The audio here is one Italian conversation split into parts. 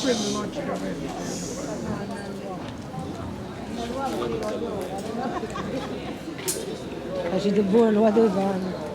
quello logicamente. Facete buono, vado a fare.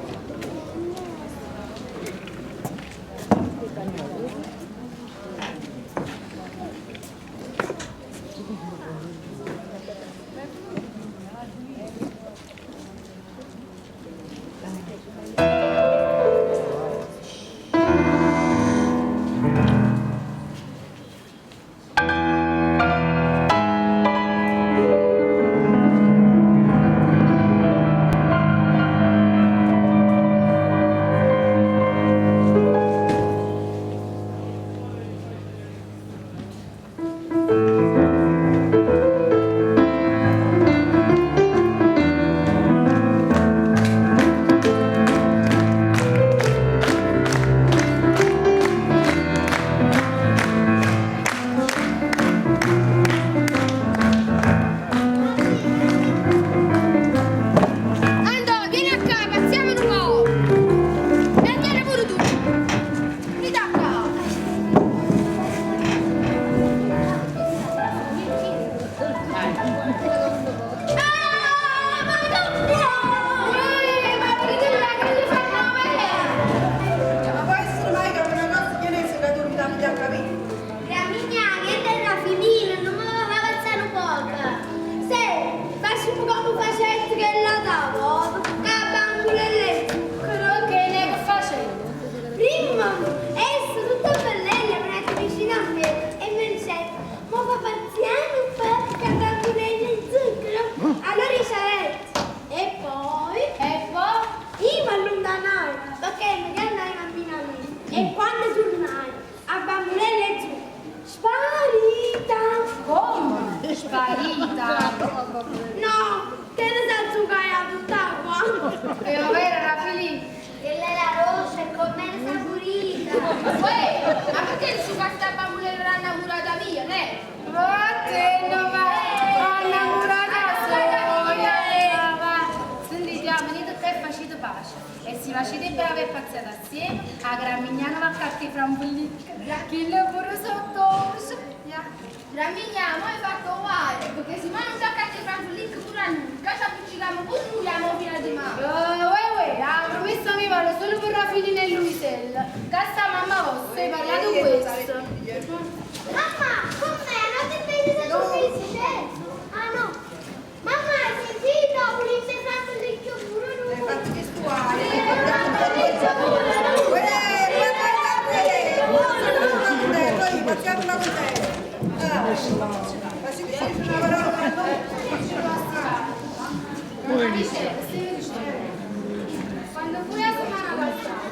Quando fui a settimana passata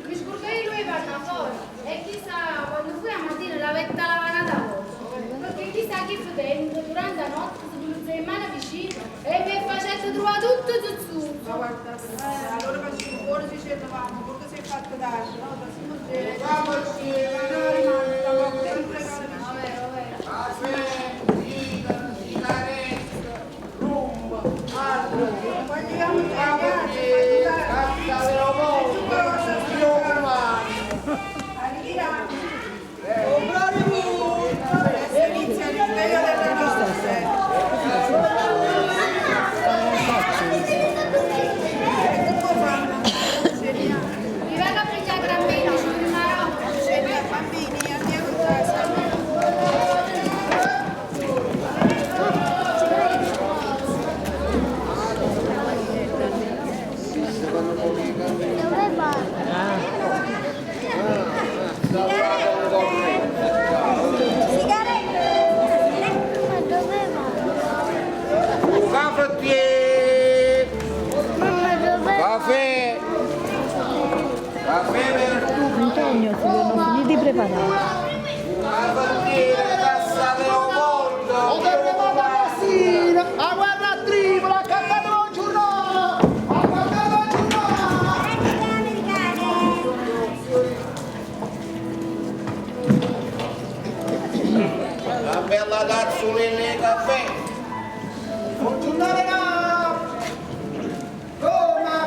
mi scordai lui per una cosa e chissà quando fui a mattina la vetta lavata da poco perché chissà chi fu dentro durante la notte si pulizia in mano vicino e mi facendo trovare tutto su. Ma guarda, allora facciamo fuori ci cercavamo, perché sei fatto darci, no? Passiamo bene. Antonio, si devono finire di preparare. La guerra a Tripoli, ha cantato un giorno! Ha cantato un giorno! La bella cazzolina di caffè! Un giornale da Roma!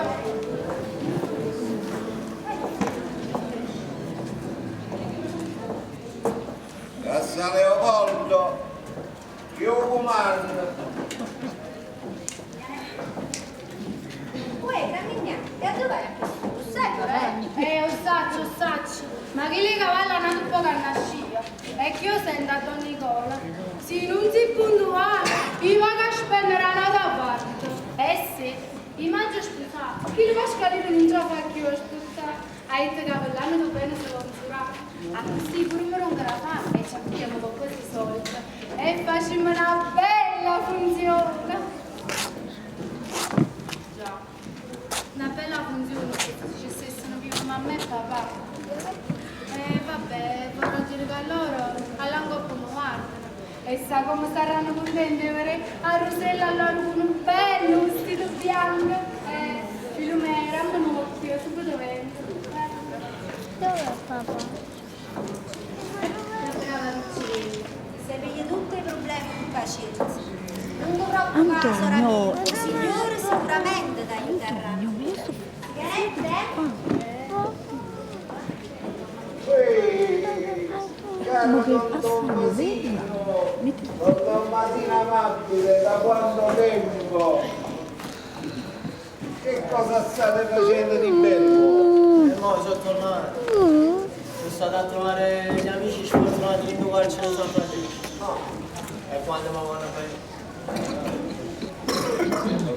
San Leopoldo, io comando. Uè, Gramigna, e a dov'è? Osaccio. Ma che lì cavalla non un po' che nascia. E che io sento a Don Nicola. Se non si puntuale, i va a spendere una da parte. Sì, i mangio sposato. Chi lo va a scalare in un gioco a chi lo sposato? Hai detto che l'anno dopo bene se lo misurato. A questi pure non te la fa e ci abbiamo con questi soldi. E facciamo una bella funzione. Già, una bella funzione se ci stessero vivo mamma e papà. Vabbè, vorrò dire che loro all'angolo come guardano. E sa come saranno contenti di avere a Rosella loro con un bello vestito bianco. Filomera, ma non occhio, subito vento. Dov'è papà? Se vede tutti i problemi con pazienza. Non dovrò Antonio, solamente il Signore sicuramente ti aiuterà. Caro Don Masino, Don Masino amabile, da quanto tempo? Che cosa state facendo di bello? E mo sono tornato. Sono stato a trovare gli amici sfortunati di due carcere San Francesco. E quando mi vanno bene?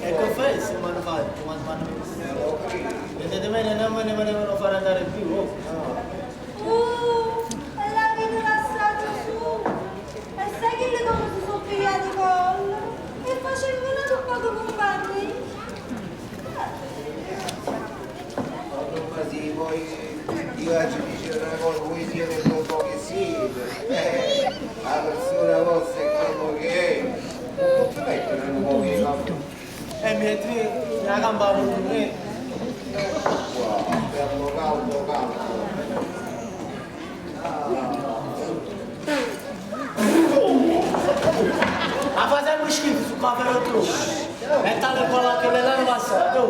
E confesso mi hanno fatto quando mi hanno visto. Vedete bene, non me ne volevano fare andare più. E la vita lasciata su. E sai che le donne si sono pigliate con? E facevano un po' come compagni. Don Masino, poi io ci dice una cosa, voi siete un po' che siete. La persona vostra è quello che è. Non si mettono in un po' di campo. E mentre la gamba con me. Wow, bello caldo. Ma fa sempre schifo su qua però tu. E tale quella che le lave passate tu.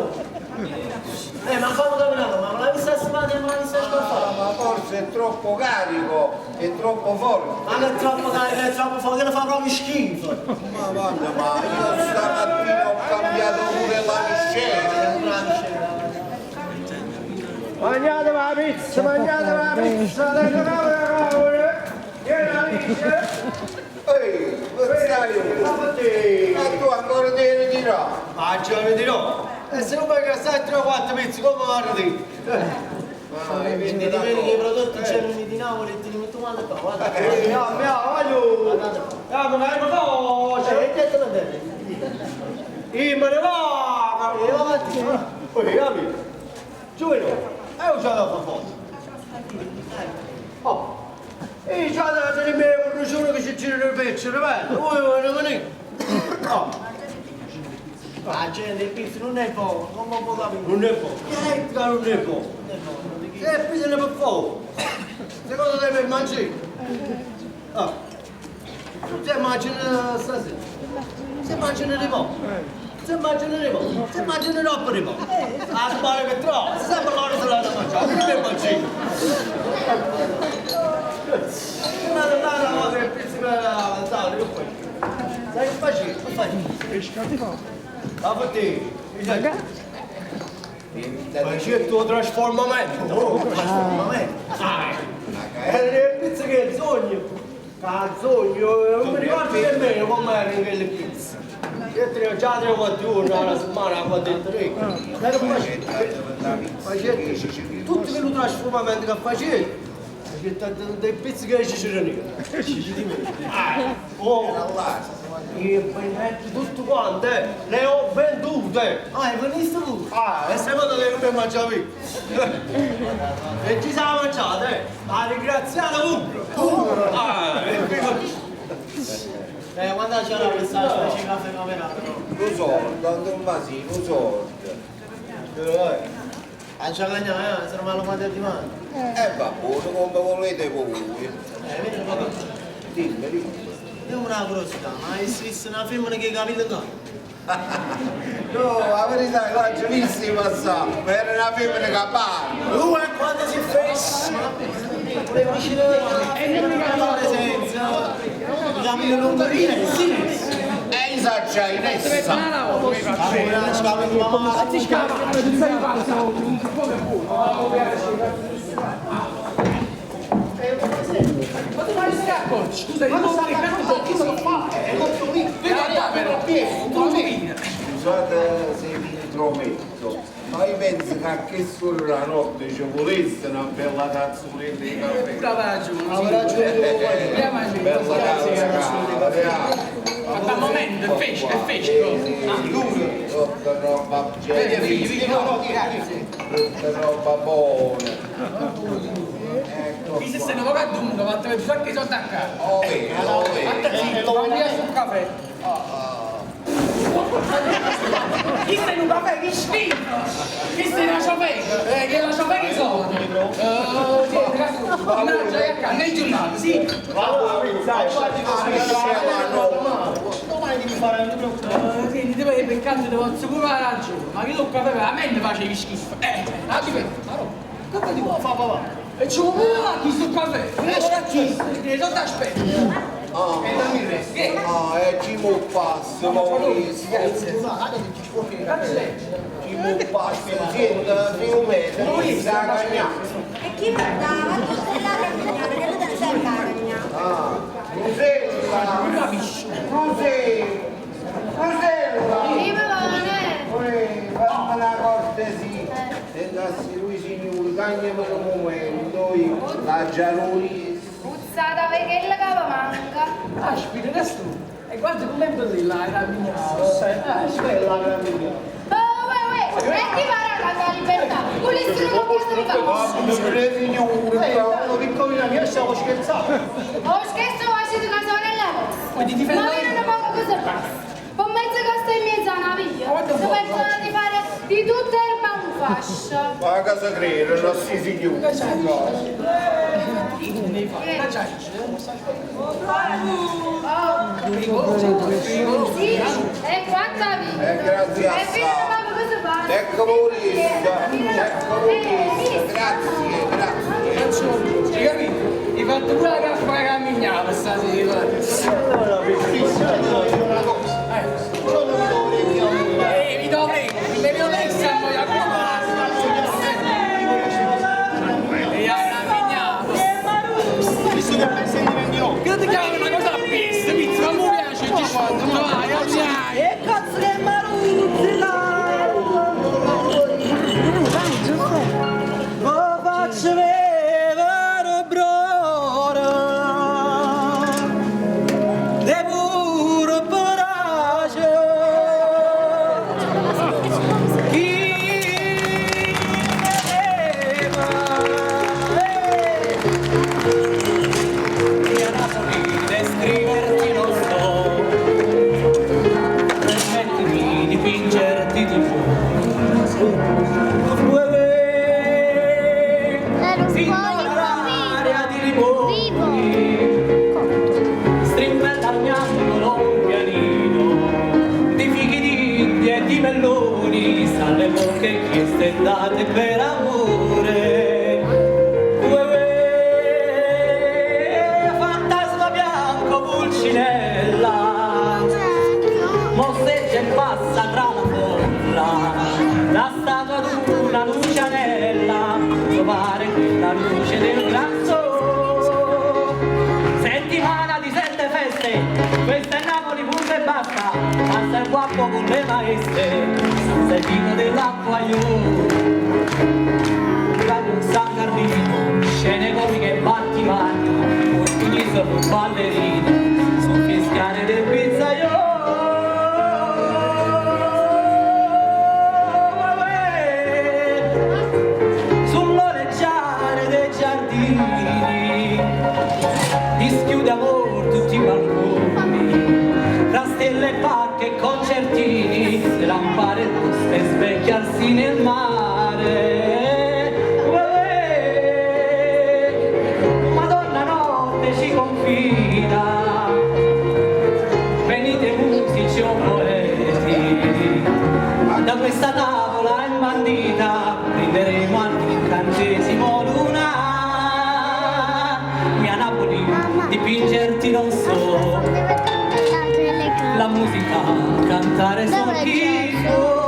Ma fammi camminare, ma la vista sbagliata e me la vista sbagliata. Ma forse è troppo carico, è troppo forte. Ma che è troppo carico, è troppo forte, che ne fa proprio schifo. Ma guarda, ma io stamattina ho cambiato pure la miscela. Mangiate la pizza, le cavole, vieni la pizza. Ehi, stai? Ma tu ancora devi dirò? Ma ce la dirò. E se non vai a stare 3 o 4 pezzi, come vanno di? Quindi ti vedi che i prodotti c'erano di Napoli e ti li metto male qua, guarda. Voglio! Ma non hai una c'è che te lo devi? Me ne va! E va avanti. Poi, capi? Giovino, è usato a foto. Oh! E già da tenere me un giorno che ci girano il pezzo, bello! Voi non venite? Oh! La gente, il pizzo non è poco, come può capire? Non è poco, elettrica non è poco. Se pigliano per poco, secondo te per mangiare? Ah, tu ti immagini stasera? Si immaginano di mo'? Si immaginano di mo'? Si immaginano troppo di mo'? Ah, si pare che troppo, sempre loro se l'hanno mangiato, quindi per mangiare. Non è una cosa che pensi per avanzare, che fai? Sai che faccio? Che faccio? Ah, per te, ma c'è il tuo trasformamento, le pizze che sogno, non mi ricordo nemmeno com'era in quelle pizze. Io tre già 3 o 4 giorni alla settimana, 4 e 3. Facetti, tutti quelli trasformamenti che facetti, dei pizzi che ci c'erano io. I bagneti tutti quanti, le ho vendute! Ah, è benissimo tu! E secondo te come mangiavi? E ci siamo mangiate, a ringraziare pubblico! Quando c'era questa specie di caffè camerato? Lo so, Don Masino, lo so. A già guagnato, se non me lo mandate di mano. Va buono, come volete voi. Vedi papà? Dimmi. Io ho una curiosità, ma hai visto una femmina che capita no? No, la verità è che l'ho vista in passato, ma era una femmina che parla. Quando si fece? Le vicine della presenza. faccia in essa. Ma tu fai scappo? Scusa, io non sai che cosa fa? È molto lì. Scusate se vi intrometto, ma io penso che anche solo la notte ci volesse una bella cazzoletta di caffè. Brava ragione. Bella cazzoletta. Ma al momento è fresco. Tutta roba tutta roba buona. Ecco Chi se ne va a dunque, ma te so che sono attaccato. oh vedi. Lo voglio sul caffè. Chi sei un caffè di schifo? Chi sei una ciofeca? Che la ciofeca sono? Nei giornali, sì. Domani devi fare il mio. Senti, ti vedi peccando, devo assicurare ragione. Ma che tu caffè veramente facevi schifo? Cosa ti vuoi fare papà? E ci vuoi chi sul caffè? Che cosa ti aspetti? Ci mu passo, Maurizio. Ci mu passo, senta, fiumetto, mi sa cagnato. E chi guardava? Tutta la cagnata, che non ti sei la cagnata? Rosella! Viva Vanne! Fammi una cortesia. Sendassi lui signore, cagnami un momento, io la giarolista. Puzzata perché la cava manca. Aspetta, adesso tu. E guarda come è bella la mia. Bella la mia. Oh, metti para la libertà. Pulissimo come Uno piccolino mio stiamo scherzando. Oh, scherzo, faccio di casa nella Poi ti difendo ma io non poco cosa passa. Con mezzo costa in mezzo a una via. Quanto Si pensano di fare di tutta erba un fascio. Ma a casa credo, non si signore. Sì, e quanta vita. Grazie a E fino a poco cosa fa. Ecco Maurizio, grazie. Hai capito? Hai fatto pure la cappa camminata stasera. Mi dovrei, mi dovrei stare a e a camminare. Che ti chiami una cosa a pista, pizza, ma mi piace, ci sfondo, vai, vai. E cazzo che maruzzi là! Lo faccio vedere brora, devo porage. Descriverti non so, permettimi di fingerti di l'aria di Riboni, strimpella al mio angolo un pianino, di fichi d'India e di melloni, sa le bocche chieste date per amore. Mosseggia e passa tra la folla, la statua d'una lucianella, trovare quella luce del grasso. Settimana di 7 feste, questa è Napoli, punto e basta, passa il guappo con le maestre, San Servino dell'acqua io. San Carlino, scene comiche e battimani, portuguese con ballerino, sul fischiare del pizzaiolo. Sull'oleggiare dei giardini, dischi d'amor tutti i balconi, tra stelle e parchi e concertini, le lampade rosse e specchiarsi nel mare. Madonna notte ci confida, venite musici o poeti, da questa tavola imbandita prenderemo all'incantesimo luna. Mia Napoli, dipingerti non so, la musica musica, cantare sono chicco.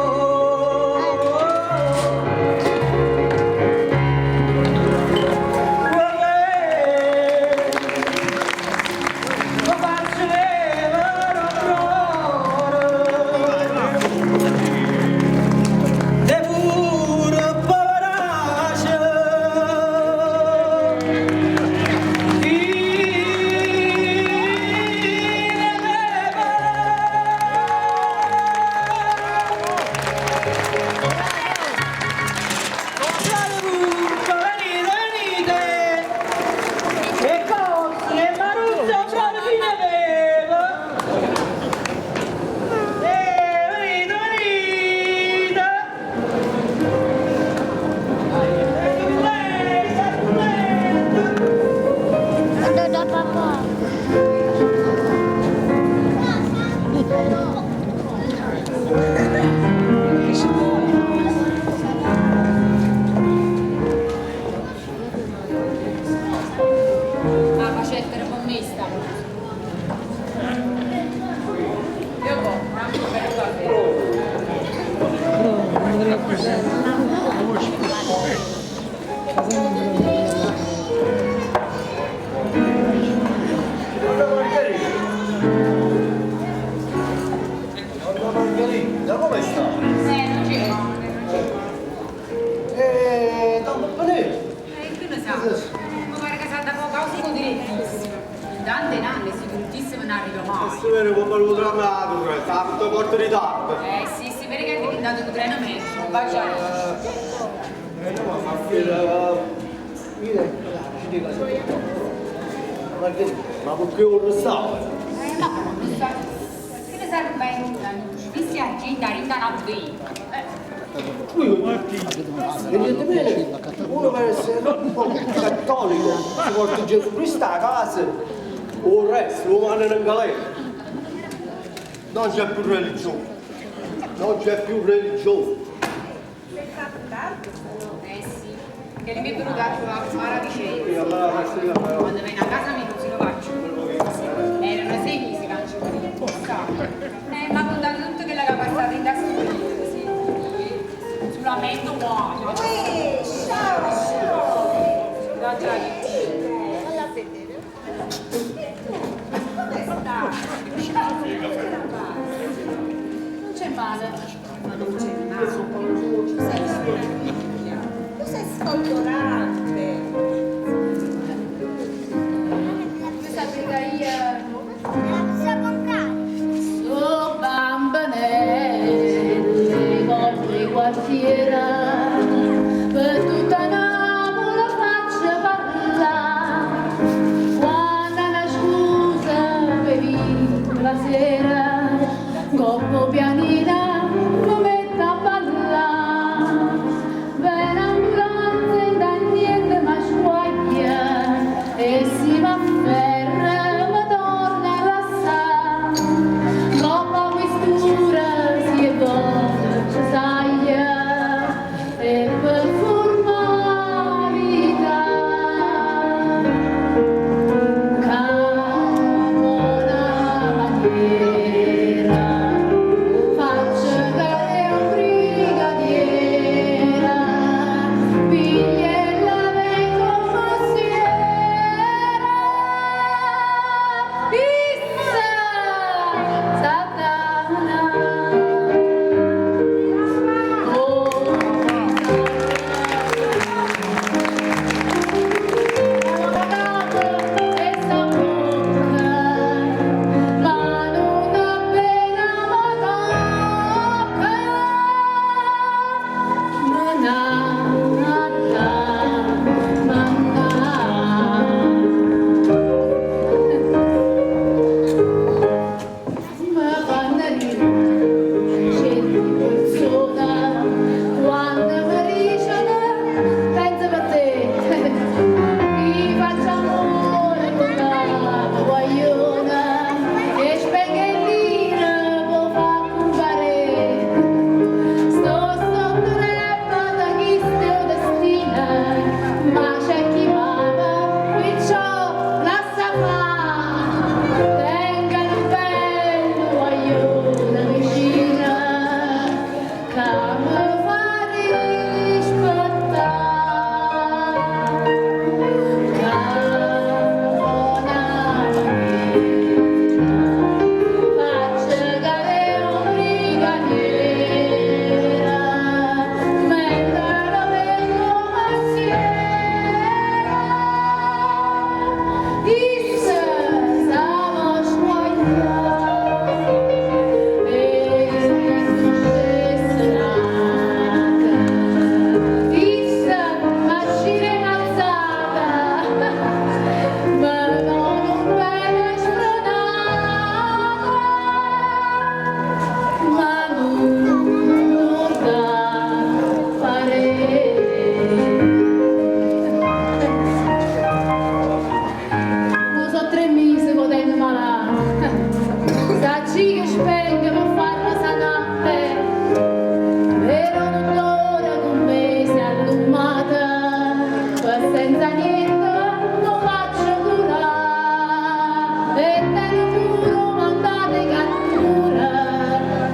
Da come sta? Non ci va. Da un po' nero. Che ne sa? Ma guarda che salta poco, così direttissimo. Tante nanne, sicurissimo non arriva mai. Questo viene un po' programmato, tanto porto ritardo. Sì, perché è diventato un treno merci, un baciare. Ma perché ora stavo? Ma come sa? Che ne serve bene? Mi si agita, rinda Vedete bene, uno per essere un po' cattolico si porta Gesù Cristo a casa, o il resto lo mandano in galera. Non c'è più religione, non c'è più religione. Sì, che mi è venuto a trovare a Vicenza. Quando viene a casa mi così lo faccio. Erano 6 mesi che non ci ma ha contato tutto che l'aveva passata in tasca sulla mento buono. Ciao! Da già Alla vedere. Come sta? non c'è male. Non c'è male. Tu sei sfolgorante. Questa pregheria so bambanelle volte quartiera per tutta Napoli la faccia parlare quando una scusa bevi la sera coppo pianina lo mette a ballare ve l'ambulanza in senza niente non faccio curare e tengo puro mandate cattura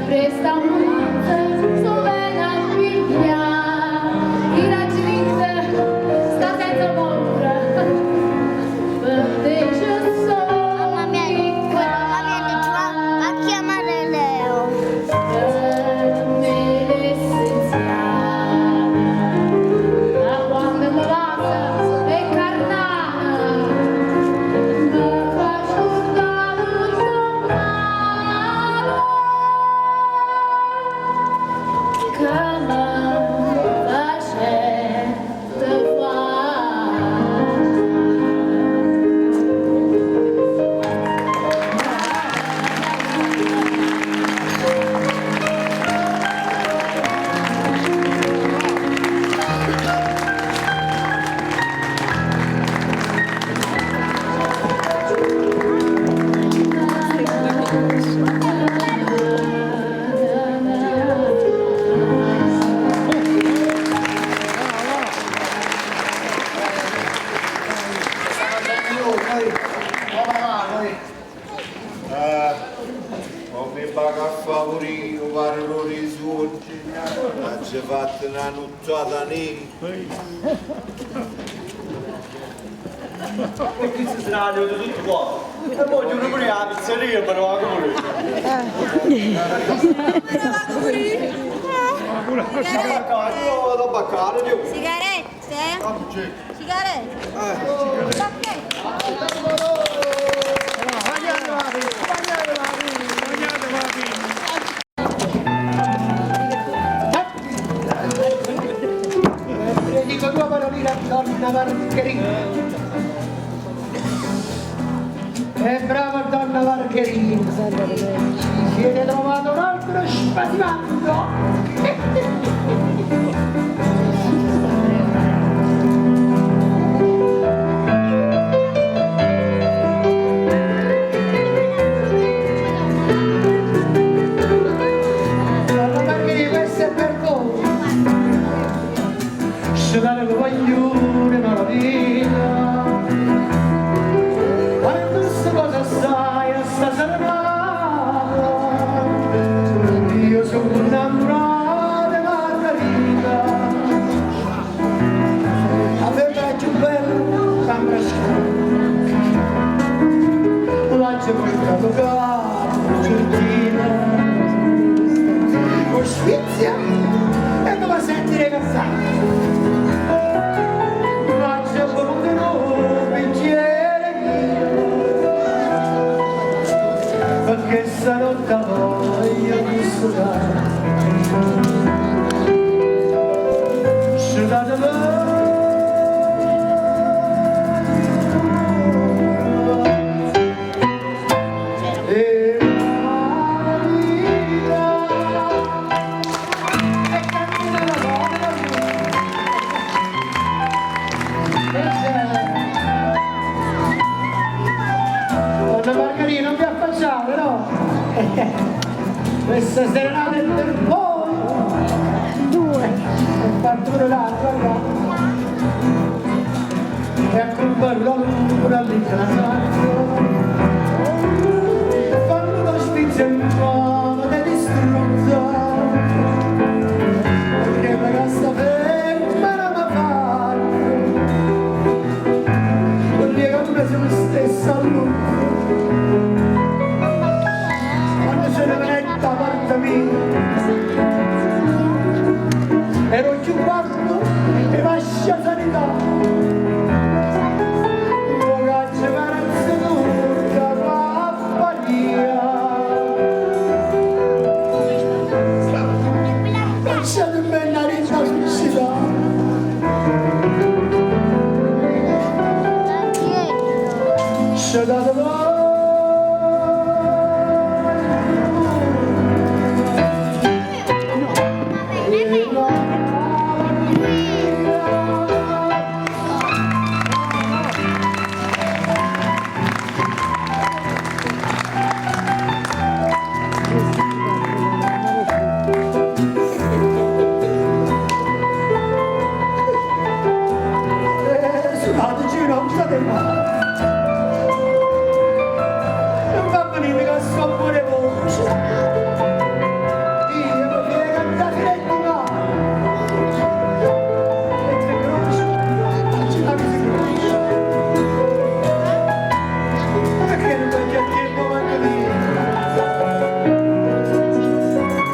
presta un sto bene a pigliare i raggi vinte sta senza paura per te ci sono Mamma mia, a chiamare Leo. per me l'essenziale a quando mi passa e carnale mi fa scordare tutto male che mi facete Non mi paga a favorire, fare lo risorge, ha già fatto una nottata nera. E chi si sarà di tutto qua? E voglio una pure la pizzeria per la vado a baccare, io. Sigarette? Sigarette? Dico due paroline a donna Margherita. Brava donna Margherita. Ci siete trovato un altro spativando. Donna Margherita, questo è per voi. Scivolare con voglione malavita. Quando questa cosa sai a sta serenata, io sono innamorata di Margherita. A me piace bello, sembra schiavo. L'ha già portato capo, giardino. Con sfizia e non mi sentire cazzare. Faccia voluto un pensiero mio, perché stanotte voglio di sudare. Sudate e la vita è cammina la donna. Donna Margherita, non vi affacciate, no? Questa serenata è per voi. Due. E fatto pure l'altra, guarda. E a colpare la luna all'incanto. Fanno lo spizio in mano di distrutta. Perché la cassa ferma non mi fa. Legatura sulla stessa luna. Quando se ne venetta parte mia, ero più quarto e vascia sanità. Lo caccia carazza tutta pappalia. Lasciate me una rinda suicida. Shut up, Non va venire che so pure voce. Io mi viene cantare le mani. E te conosci? La visione. Perché non vai a tempo manco lì?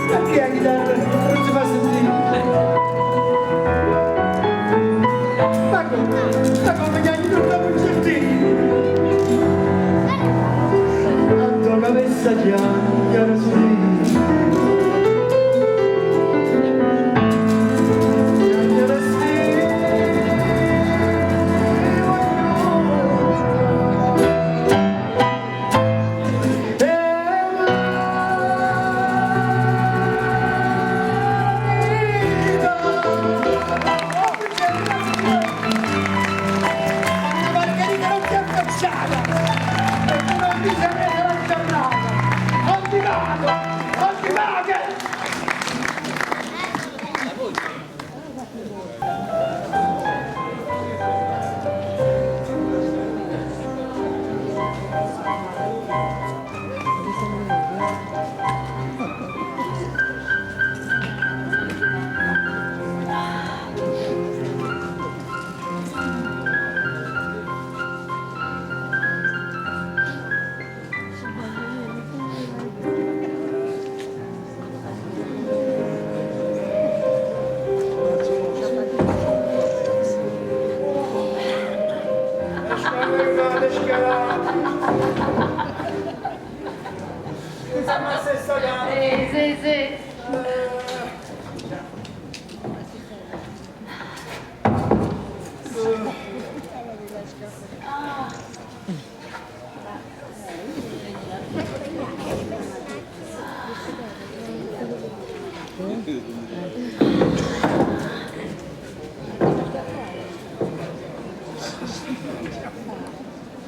Perché la chitarra non si fa sentire? Ma come gli anni non l'hanno sentito? Tanto cabeza chiara sì. Chiara sì. Margherita non ti è affacciata e tu non mi sei presa la giornata, non ti vado, non ti vado! Insomma, se sta gara. Sì.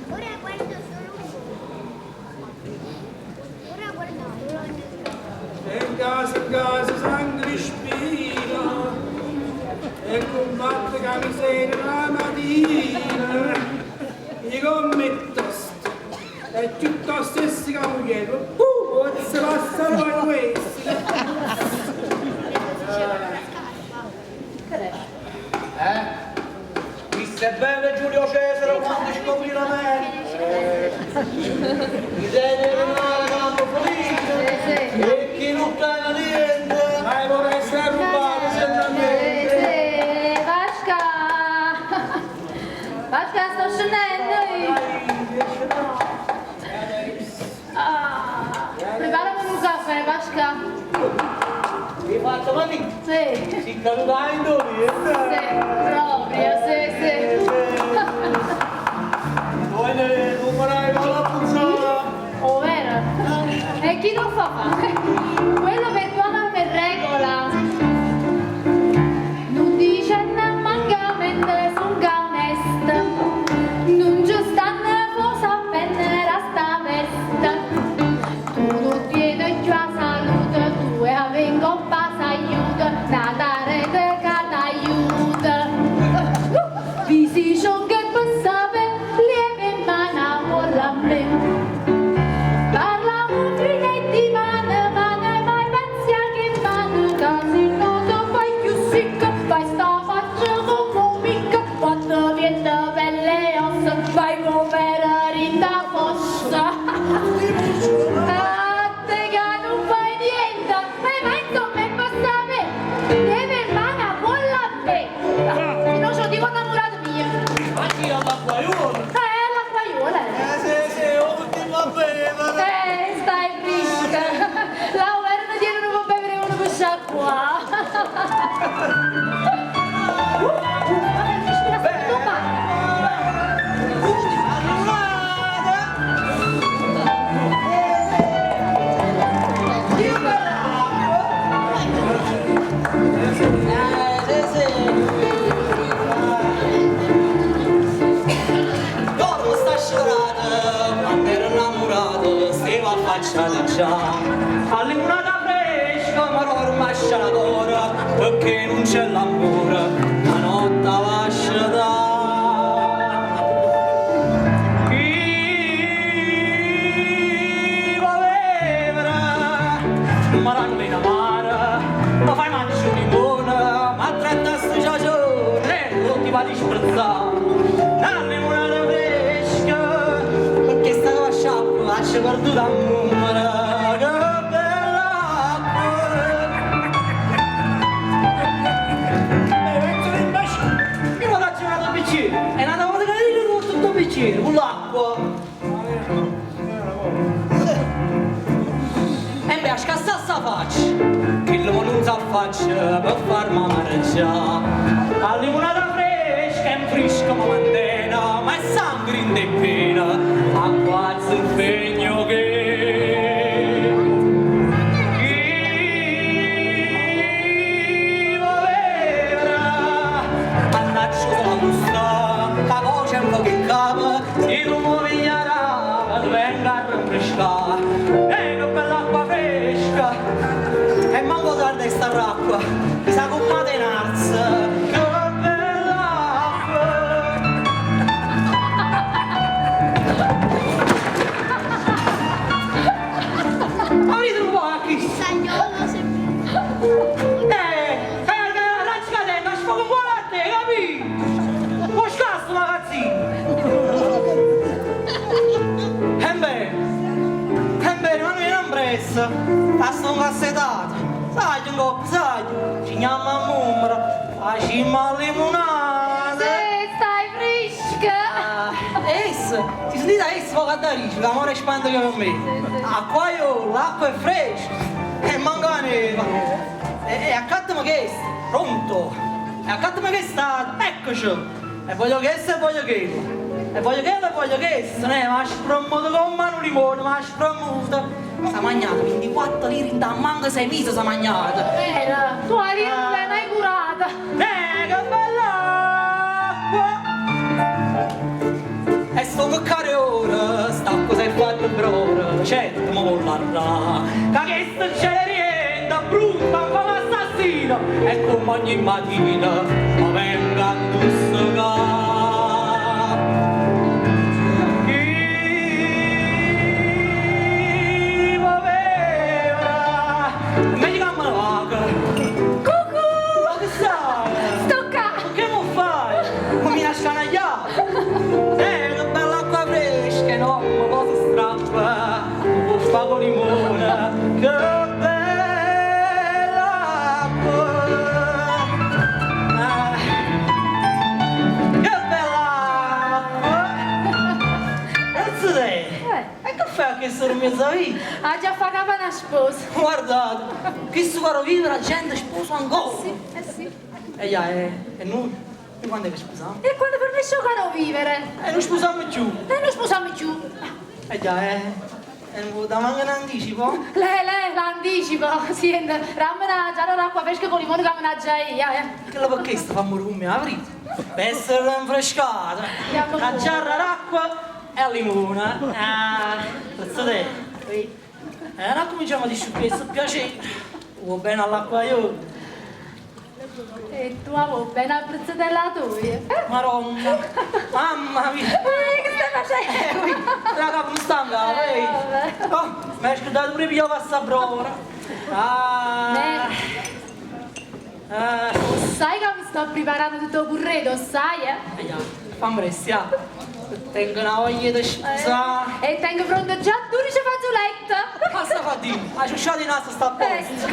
Ora guardo solo un po'. Ora guardo solo un po'. In casa, sangue spira e combatte che miseria la mattina. Io commetto sto e tutto lo stesso che muoio. Forse passano per questo. Disse bene Giulio Cesare quando scoprì la mente. Mi deve rimane campo felice e chi non cana niente. Ma vorrei essere rubato sempre a me. Vasca, sto scendendo io. Preparami un caffè, Vasca. Hai fatto mani? Sì. Si caduta in dove? Sì, proprio, sì. Poi ne farai con la puzzata. Oh, vero? E chi lo fa? Quello che tuona per regola. Non dice mancamente son onesta. Non ci stanno cosa appena sta vesta. Tu non tieni già salute, tu e vengo passa aiuto, nada rete cata aiuto. Visi ciò che passava, lieve mana vola a me. Parla un finetti mano e mai pensia che mano, casi no te fai più sicca, fai sta faccia come mica, quando viene belle ossa, fai muovere rinda fossa. A te che non fai niente, mai come passava, lieve mana vola a me. Se no ci dico innamorato mio. Ma chi ha l'acquaiuolo? L'acquaiuola. Sì, ti va bene, ma... Stai fresca. La guerra tiene non può bere uno per sciacqua. Dopo sta sciorata, quando ero innamorato, stava affacciata già. All'immunata fresca, ma ormai scialatore, perché non c'è l'amore, la notte lasciata. faccia perduta a numero, che bella acqua. Io mi faccio una bicchiere, è una volta che io tutto bicchiere, con l'acqua. E beh, a scassare sta faccia, che non sa faccia per farmi mangiare. La limonata fresca e fresca ma mantena, ma è sangue in te pena, a quasi impegno che... Chi voleva, mannaggia la busta, la voce un po' che cava, si muovigliarà, venga a rinfrescare. Che bella acqua fresca, e manco tarda che sta l'acqua, mi sa coppata in arza. Sta un cassetato, sai un po', sai, ci chiama a numero, facciamo la limonata. Sì, stai fresca. Essa, ti sentite essa poco a dare, l'amore spande che per me. Acqua io, l'acqua è fresca, e manca neva. E accattami che pronto. E accattami che sta, eccoci. E voglio che essa e voglio che. E voglio che essa, ma spromuto con mano limone, ma spromuto. S'ha mangiato 24 lire in da manca 6 mesi s'ha mangiato. Bene, tu hai non hai curata. Che bella acqua! E sto toccare ora, sta cosa è fatto per ora, certo ma vuol l'arrà. Che sta c'è rienda, brutta, come assassina, e come ogni mattina, ma venga a tussicare. Con limone, che bella acqua, che bella acqua, non sei, e che fai che sono mezza vita? Ha già fatto una sposa. Guardate, che si farà vivere la gente sposa ancora. Sì. E già, è noi, e quando è che sposiamo? E quando permesso caro vivere? E non sposiamo più. E non sposiamo più. E già, e non da manca un anticipo? Lei, l'anticipo, senti, rammena già l'acqua fresca con limone che mangia io, Che la perché sta fammi come la frita? Per essere rinfrescata. La giarra d'acqua e il limone. Pensate, non cominciamo a disciupire questo piacere. Vuoi bene all'acqua io? E tu avevo bene a prezzatella tua. Maronna, mamma mia. Che stai facendo? La capo non stanca, vedi? Oh, mi hai scordato pure io questa brora. Sai che mi sto preparando tutto il curreto, sai? Fammi restare. Tengo una voglia di sposare. E tengo pronto già 12 fazzoletto. Basta fa di, hai ciusciato in naso sta a posto.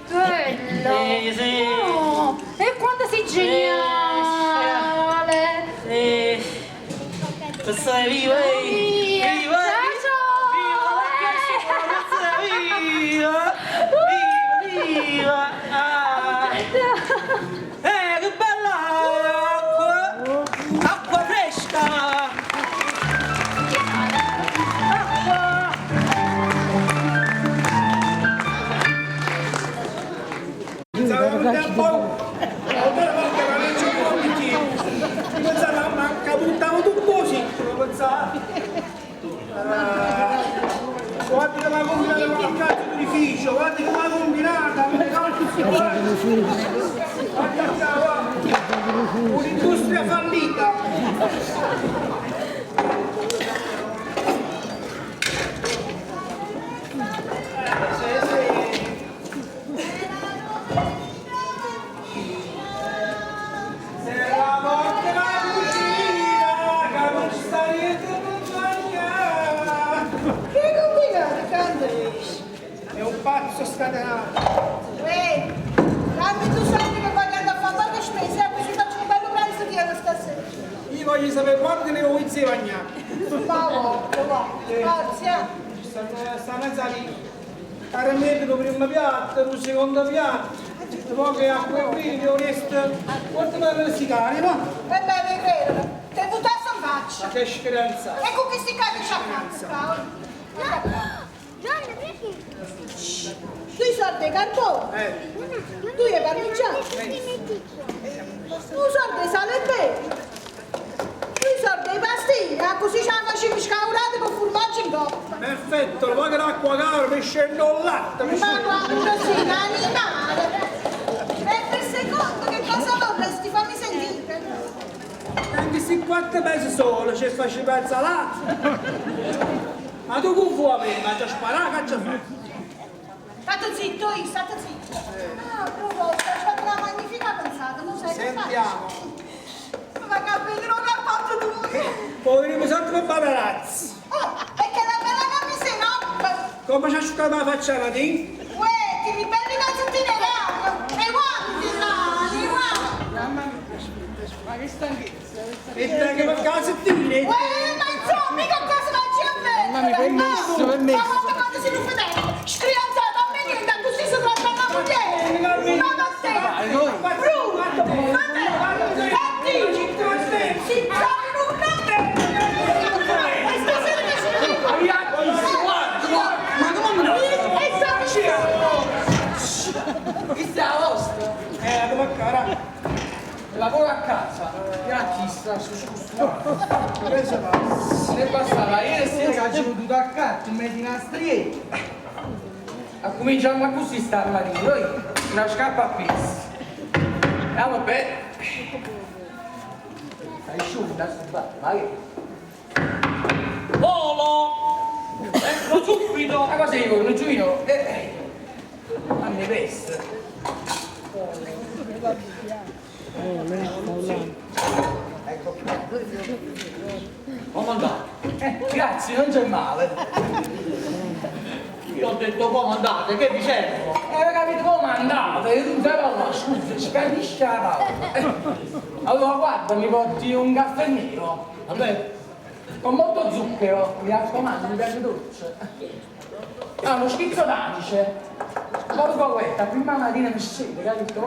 Bello. Sì. Oh, e quanto sei geniale. Questo è vivo, viva! Viva! Che bella acqua! Acqua fresca! Guarda che mi ha combinato un cazzo di edificio, guarda che mi ha combinata, guarda, un'industria fallita. Se la notte va in cucina, che non ci sta niente scatenati. Dammi tu soldi che voglio andare a fare poche spese, così faccio un bello pranzo di euro stasera. Io voglio sapere quanto ne ho iniziato a mangiare. Ma va, grazie. Sta mezza lì. Caramello per il primo piatto, per il secondo piatto. Dopo che acqua e vino, onesto. Quanto per le sicari, no? E beh, mi credo. Te buttasse in faccia. Ma che scerenza. E con questi capi ci ammazza. Tu i soldi ai carbone, tu i parmigiani, tu soldi ai sale e pepe, tu i soldi ai pastini, così ce la facevi scaurate con formaggio in coppa. Perfetto, lo pagherò acqua cara, mi scendo il latte. Ma guarda, sì, animale. E per secondo che cosa vorresti? Fammi sentire. Anche se 4 mesi solo ci faccio pezzo latte. Ma tu che vuoi avere? Ma ti sparato, che ci fai? State zitto, state zitto. Ah, a proposito, c'è stata una magnifica pensata, non sai che Sentiamo. Ma che vedrò che ha fatto tu. Poverino sempre per paparazzi. Oh, e che la bella camicia no? Come ci asciugato la faccia la ti? Uè, ti belli calzettini in ramo. E guardi là, e guardi. Mamma mia, ma che stanchezza. E anche per calzettini. Uè, ma insomma, mica cosa mangi a me. Mamma mia, permesso, permesso. Ma quante cose si non vedete? Scrianzata a me niente, così si tratta una moglie. Ma da te. Bruno, ma te. Senti, si trovi in un nome. E stasera che ci dico? Ma come no? E sta vicino. Chi sta a posto? Come cara. Lavoro a casa. Gratis, scusa. Pensa passa. Ne bastava ieri sera che ho dovuto accanto in mezzo a strietta. A cominciamo a così sta armadio, una scarpa a piedi. Ah vabbè. Stai asciutta sto bar, ma che? Volo! Ecco subito! Ma cosa dico, non giuino? A me veste. Ecco. Comandante. Grazie, non c'è male. Io ho detto comandante, che vi servo? Capito comandante, tu sei là, scusa, ci capisci la parola. Allora guarda, mi porti un caffè nero. Vabbè. Con molto zucchero, mi raccomando, mi piace dolce. Ah, uno schizzo d'anice. Poi coquetta, prima mattina mi scende, capito?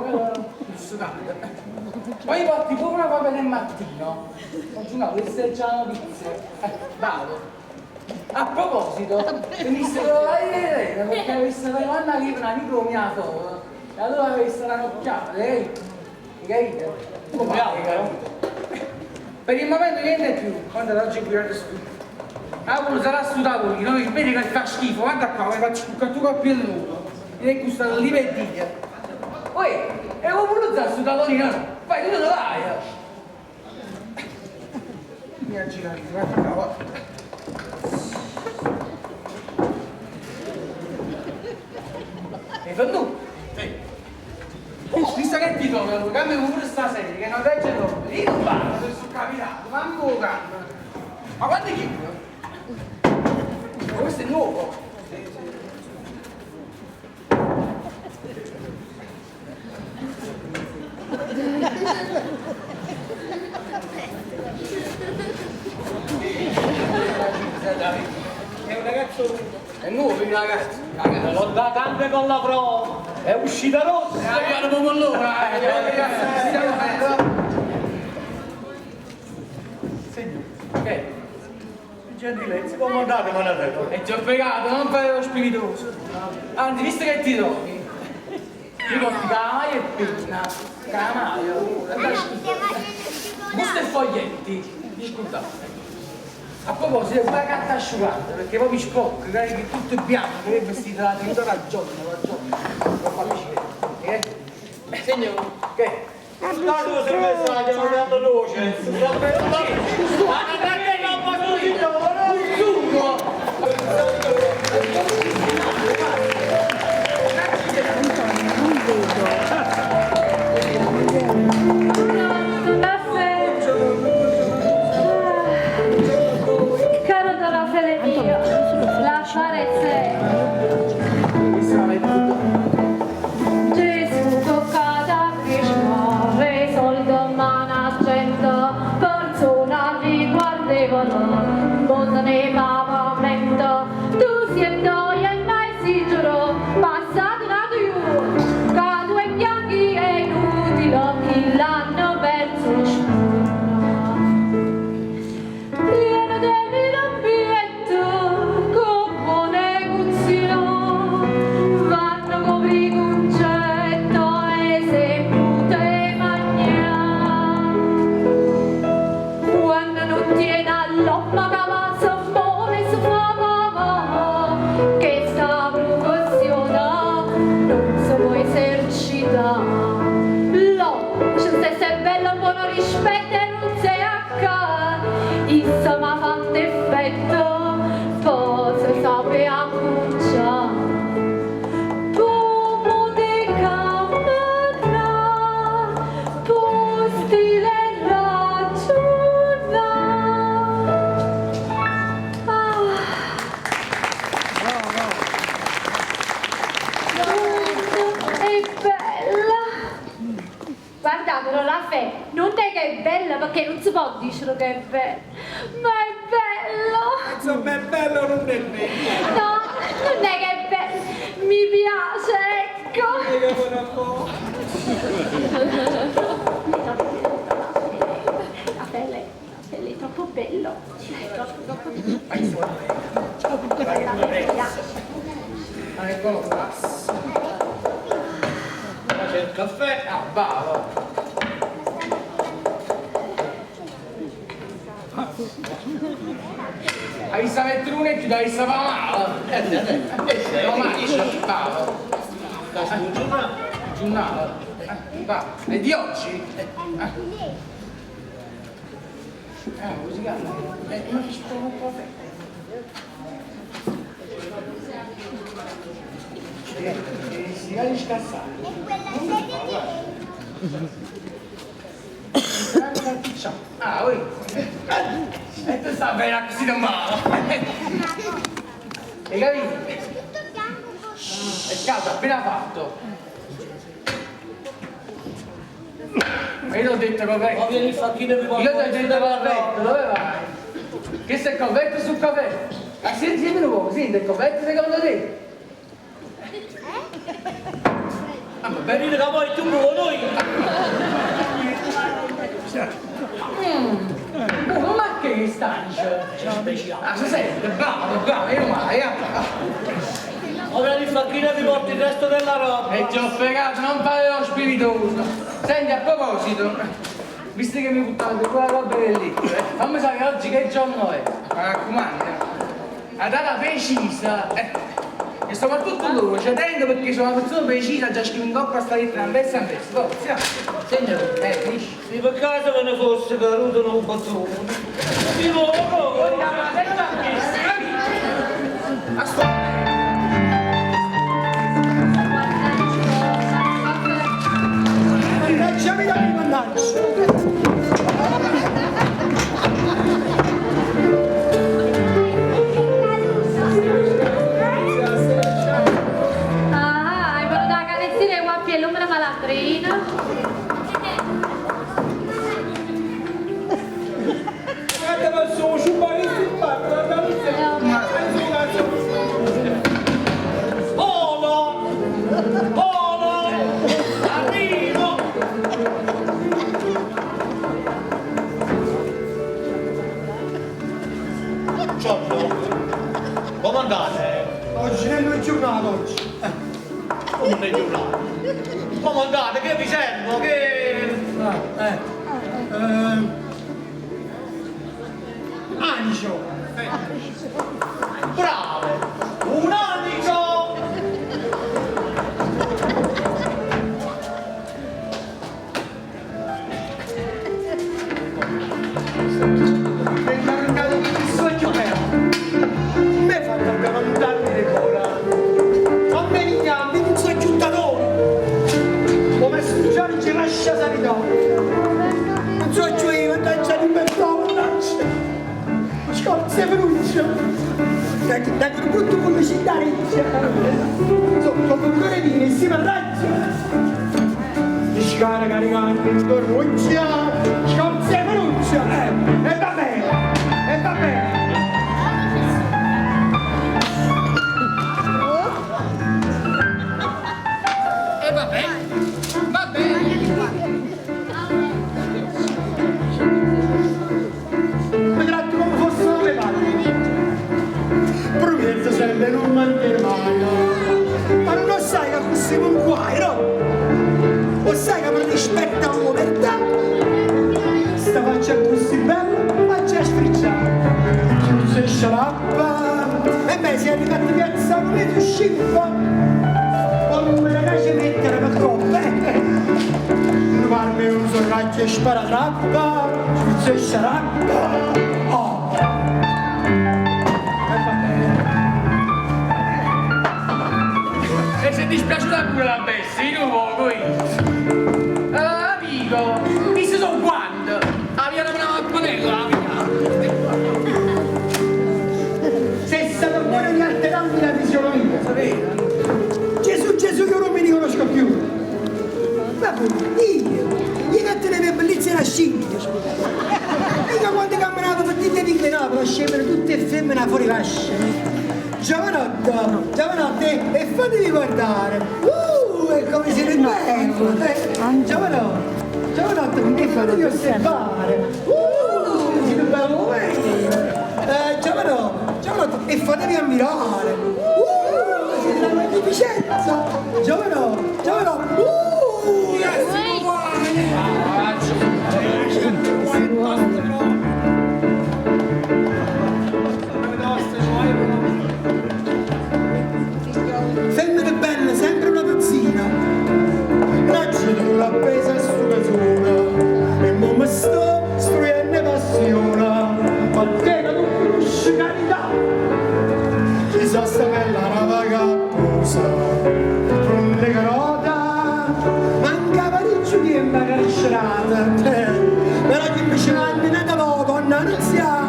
Poi mi porti pure una copia del mattino. Continuavo, queste già notizie. Bravo. A proposito, venissero la vedere perché avesse la donna che una amico mia foto. E allora avesse la nocchiata, lei? Mi capite? Come per il momento niente più, quando oggi qui adesso. Ah, uno sarà sul tavolino, vedi che fa schifo, guarda qua, mi faccio un cattivo a piede nudo. Mi è gustato lì per dire. Uè, e vuoi pure usare sul tavolino? Vai, tu dove vai? Mi ha girato, guarda qua, hai fatto? Sì. Visto che ti trovo, cambiamo pure stasera, che non legge troppo. Io non parlo, sono capitato, manco cambio. Ma quanto è chilo? Questo è nuovo. È un ragazzo. È nuovo il ragazzo. L'ho data anche con la prova. È uscita rossa. Guarda proprio allora. Che? Gentilezza, comandate, ma non detto. E ti ho pregato, non fare lo spiritoso. Anzi, visto che ti trovi, ti porti camaia e penna, camaia, busta e foglietti. Scusate. A proposito, è una carta asciugante, perché poi mi sporco, che è tutto è bianco, che è vestito da tenuta ragione. Non fammi vedere. Signore, che? Tanto si è messo la chiamata luce. Caro Don Raffaele mio, lasciare sé. Questa la metto. cosa ne pavamento, tu sei noia e mai si giuro, passato nato io, cado e bianchi e inutili, chi l'hanno perso lo scuro. Pieno di rambietto, come negozio, vanno come i concetto e se pute magna. Quando non tiene all'oppa cavazza buone su mamma, che sta professione non si può esercitare. C'è se è bello buono rispetto e non si accade, insomma fatto effetto, poi si sape acconciare. Pomo di camera, po stile ragiona. È bella. Guardatelo, la fe, non è che è bella perché non si può dire che è bella, ma è bello. Insomma, è bello o non è bello? No, non è che è bello, mi piace, ecco. La pelle è troppo bello. Troppo Eccolo qua. C'è il caffè. Ah, bravo. Hai sa mettere un etto, hai sa male. Lo mangi, bravo. Giornale. Va. È di oggi? Così non ci sto un po' si va a scassare. Ah, oi. E tu sta bene così da male. Hai capito? È caldo, appena fatto. Ma io ti ho detto corretto. Ma vieni il facchino di Io ti ho detto corretto, dove vai? Che sei corretto sul caffè? Ma senti un po', senti, è corretto secondo te? Ah, ma venite da voi tu noi! Ma che stancio? Ah, si sente, bravo, io mai, Ora il facchino vi porti il resto della roba! E ti ho fregato, non fare lo spiritoso. Senti, a proposito, visto che mi buttate quella roba del litro, fammi sapere oggi che giorno è. Mi raccomando, la data precisa, e soprattutto loro, cioè tengo perché sono una persona precisa, già scrivo in coppa sta lettera a verso, forza. Signore, Dici. se per caso ve ne fosse caduto un battone, di loro! Ascolta. Mannaggia, mannaggia. Ah, hai voluto la canezzina e guappi e l'ombra malatrina. Guarda, ma sono sciuparisti in parte, guarda, non sei. Polo! Polo! Arrivo! Buongiorno! Come andate? Oggi non è giornata oggi. Come non è giornata? Come andate? Che vi servo? Che... Ancio. Bravo! Un anico! Nel mercato di sogno vero. Me fanno per mandarmi le cose. Ma me li chiami, non so chiudatore. Come studiare ci lascia sanitario. Non so io, mannaggia di persona, mannaggia. Ma scorza venuccia. Tengo un brutto pubblicitario. Insomma, come viene, si parraggia. Scala caricante in torruccia, scorza venuccia. E va bene, e va bene. c'è sparatrappa, c'è sciaracca. Oh. E se ti è dispiaciuta pure la bestia, io poco amico, visto sono quando? Aveva una panella, Sei stato buono di alterarmi la fisionomia, sapete? Gesù, io non mi riconosco più. Ma io che te le bellezze alla scimmia, scusa. Mica quando camminavo per dire inclinato, la scemera tutte femmine fuori fascia. Giovanotte, e fatevi guardare. È come siete bello. Giovanotte, e fatevi osservare. Siete bello voi. Giovanotte, e fatevi ammirare. Siete una magnificenza. Giovanotte. Femmine belle, sempre una dozzina. Raggio che l'ha presa sto casona. E mo mi sto struendo passione. Ma te che non conosci carità. Chissà sta bella rava capposa. Con le carota. Mancava riccio di magari scerata. Però chi mi ci manda in una donna non si ha.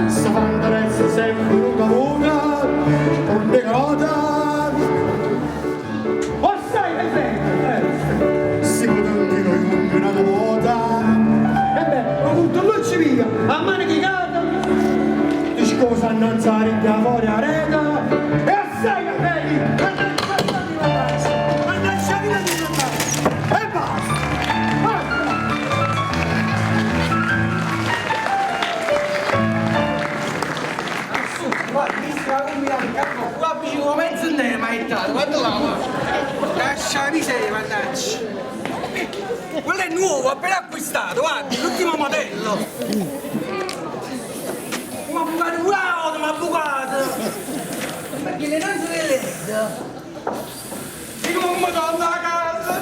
Sta fantasia sempre lunga lunga. Con le carota. A mano che cade, ti scusa a non stare in fuori a reta e assai capelli, mannaggia vita di e basta. Guarda, visto la combinata, qua vicino mezzo ne è maiettato, guarda là, lascia la miseria, mannaggia. Quello è nuovo, appena acquistato, guarda, l'ultimo modello. Ma bucato pure la auto, ma bucato. Perché le danze delle LED. E come mi torno a casa?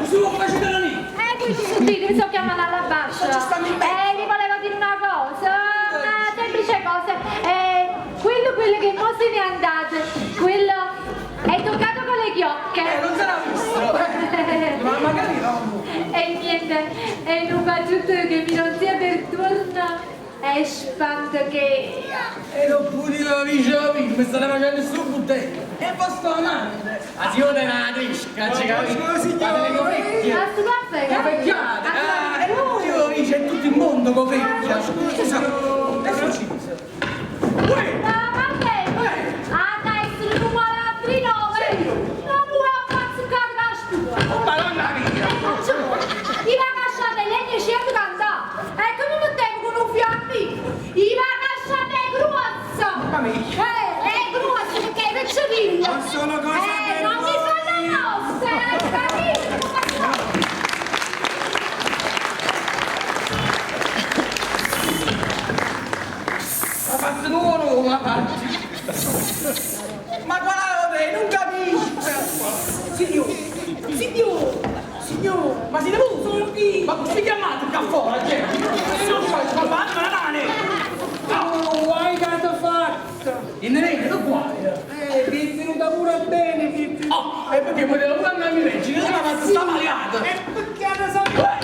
Su, facete da lì. Quindi mi sono chiamata alla bascia. Vi volevo dire una cosa, una semplice cosa. Quello che non se ne è andato, quello è toccato con le chiocche. Non sarà visto. Ma magari no. E niente, e non va tutto che mi non sia per torno. È spanto che... E non potevo vicino, mi state facendo su butello. E posto amante. la signora è una trisca, ci capisci? Signore, Ma sto caffè, Copecchiate, e poi io dice tutto il mondo copecchia. Scusa, è successo. Madonna mia! I va lasciate legno scendo cantare. E come mi tengo con un fiammi? I va lasciate grosso. Mamma mia! È grosso perché è peccevino. Non sono cose per non mi voi. sono le nostre, capito? Ma fatto nuovo, ma fatti! Ma guardate, non capisci! Signore, ma siete voi, sono qui! Ma come vi chiamate qua fuori, gente? Non faccio, ma fatto la mano! Oh, hai dato fatta! In neve, non guarda! Vi è venuta pure bene, Pippi! Oh, e perché poteva pure andare a Mirecci, che la mazza sta maleata! E perché la sapete?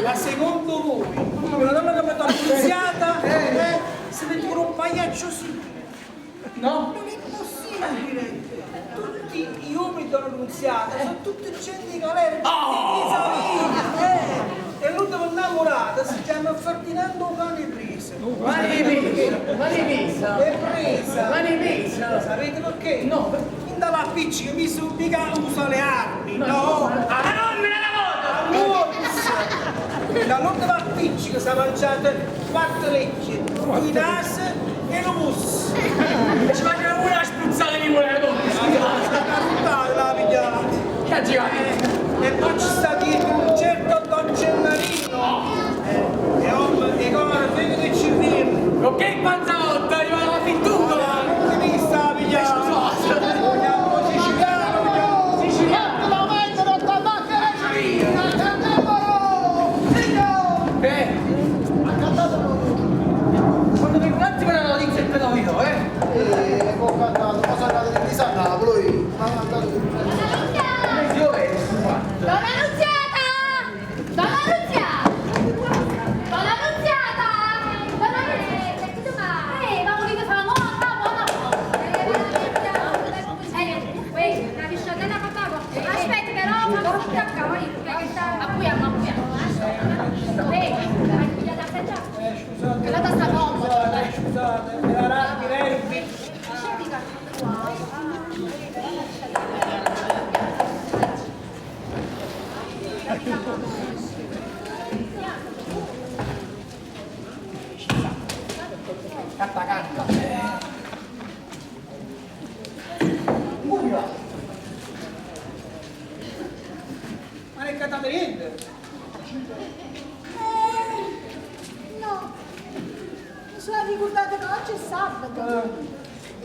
Ma secondo voi, una donna che mi ha annunziata si mette con un pagliaccio sì? No? Non è possibile! Tutti gli uomini che hanno annunziato sono tutti gente che e l'ultima innamorata si chiama Ferdinando Canipresa. Manipesa. È presa! Sapete perché? No, in dalla appiccica mi sono mica usa le armi, no! La notte va appiccica si è mangiata 4 leggi, i naso e lo mus. E ci faceva una spruzzata di mulino. Scusate, la pigliata. Che gigante. E poi ci sta dietro un certo Don Gennarino. E come che ci viene. Ok, panzanotte.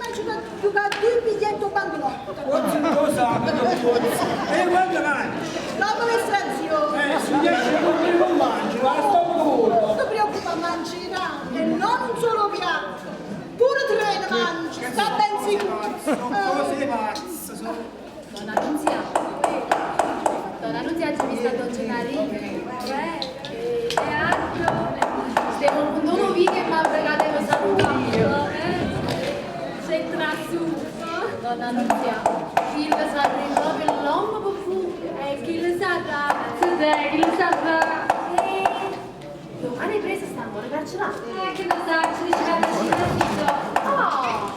faccio giocare 2 biglietti banconota. Cosa? E guarda mangi. Dopo l'estrazione. Si riesce a comprare con mangi, ma sto pure. Non ti preoccupare, mangerà. E non un solo piatto. Pure 3 ne mangi. Sta ben sicuro. Cose pazze. Donna Nunzia. Donna Nunzia ci mi sta dongenare. Stiamo con uno vi che mi ha pregato lo salutato. C'è trasù. Donna Nunzia. Chi lo sa proprio l'uomo per fu. E chi lo saprà. Chi lo saprà. Domani presa sta ancora carcerato. Che lo sa, ci dice la vicina. Oh!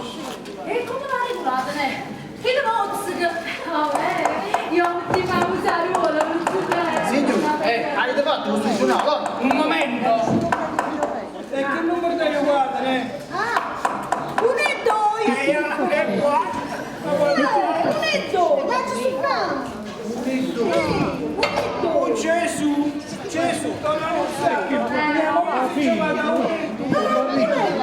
E come la regolata, ne? Che le mozziche! Vabbè, io ti fa usare ora, non so bene. Signore, avete fatto questo giornale? Un momento. E che numero dai guarda, ne? Ah, 1 e 2. E qua. 1 e 2. Dacci sul campo. Oh Gesù, donna Nunzia. Ci vado a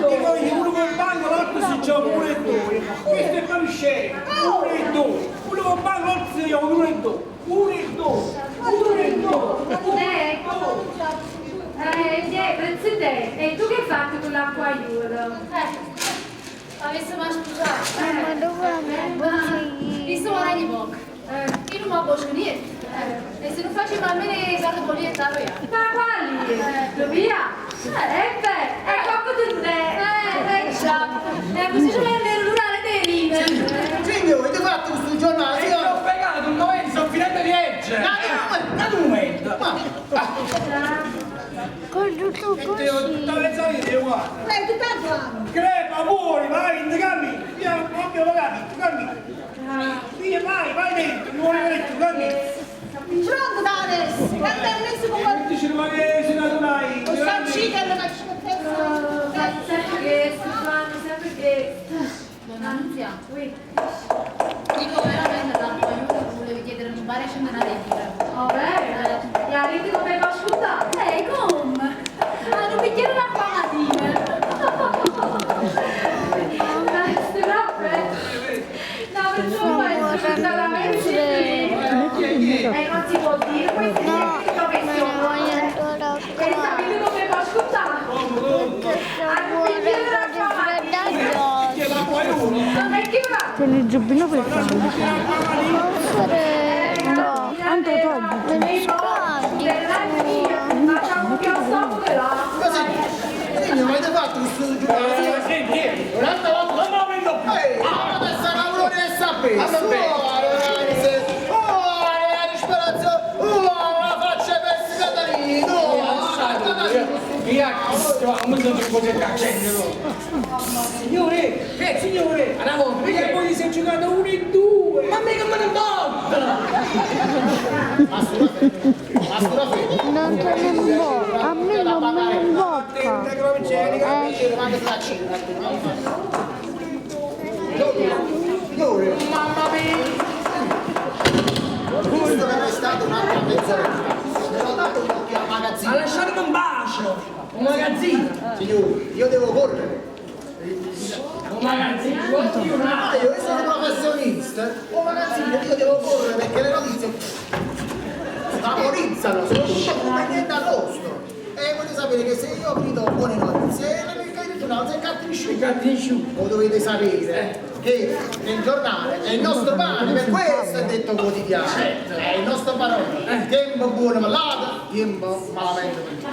e poi uno col banco, l'altro si gioca 1 e 2. Questo è capisce. 1 e 2. Uno col banco, l'altro si gioca 1 e 2. 1 e 2. 1 e 2. Presidente, e tu che hai fatto con l'acqua aiuto? Avesse mai scusato. Visto ora di bocca. Io non mi boccio niente. E se non facciamo almeno i guardo polietta, lo io. Ma quali? Lo via? Beh, è qua per te. Già. E così ce l'hai nell'urale dei linee. Signore, avete fatto questo giornale? Ti ho spiegato un momento, sono finendo di leggere. Un momento. Con tutto Ti così. ho mezz'oretta, guarda. Lei tutta qua. Crepa, muori, vai, cammini. Via, proprio cammini. Via, vai dentro, mi vuole dentro, cammini. Pronto da adesso. Quando è messo con quel... Dici ma che sei nato mai? Lo sancito e lo faccio Sempre che, sempre che. Donna Nunzia. Dico veramente tanto aiuto, volevi chiedere un bar e scendere a reddere. Vabbè, la rete come va asciuttare? Come? Ah, non bicchiere d'acqua mattina. Ste robe? No, perciò questo è veramente e non si può dire questo è No, professione. voglio ancora E sapete come va asciuttare? perché sto morendo di freddo. Non è che va? C'è il giubbino per fare. No, tanto togli, te ne scagli. Facciamo un piazzamento che là. Signore, avete fatto questo giornale? Senti, Un'altra volta? no, vengo. Adesso cavolo di sapere. La disperazione. La faccia per Catalino. Via, come sono che potete accendere? Signore, andiamo, perché poi si è giocato 1 e 2. Ma mica me ne importa. Non te ne imbocca, a me non me ne imbocca. Signore, mamma mia. Questo è stato un'altra mezz'oretta. Mi ho dato un occhio al magazzino. Ha lasciato un bacio, un magazzino. Signore, io devo correre. Un magazzino, io Ah, io sono un professionista. Un magazzino, io devo correre perché le notizie vaporizzano, sono scese come niente all'ostro. E voglio sapere che se io vi do buone notizie, nel giornale sei cattivisciù. Lo dovete sapere che nel giornale è il nostro pane, per questo è detto quotidiano. È il nostro parole. Tempo buono malato, tempo malamente.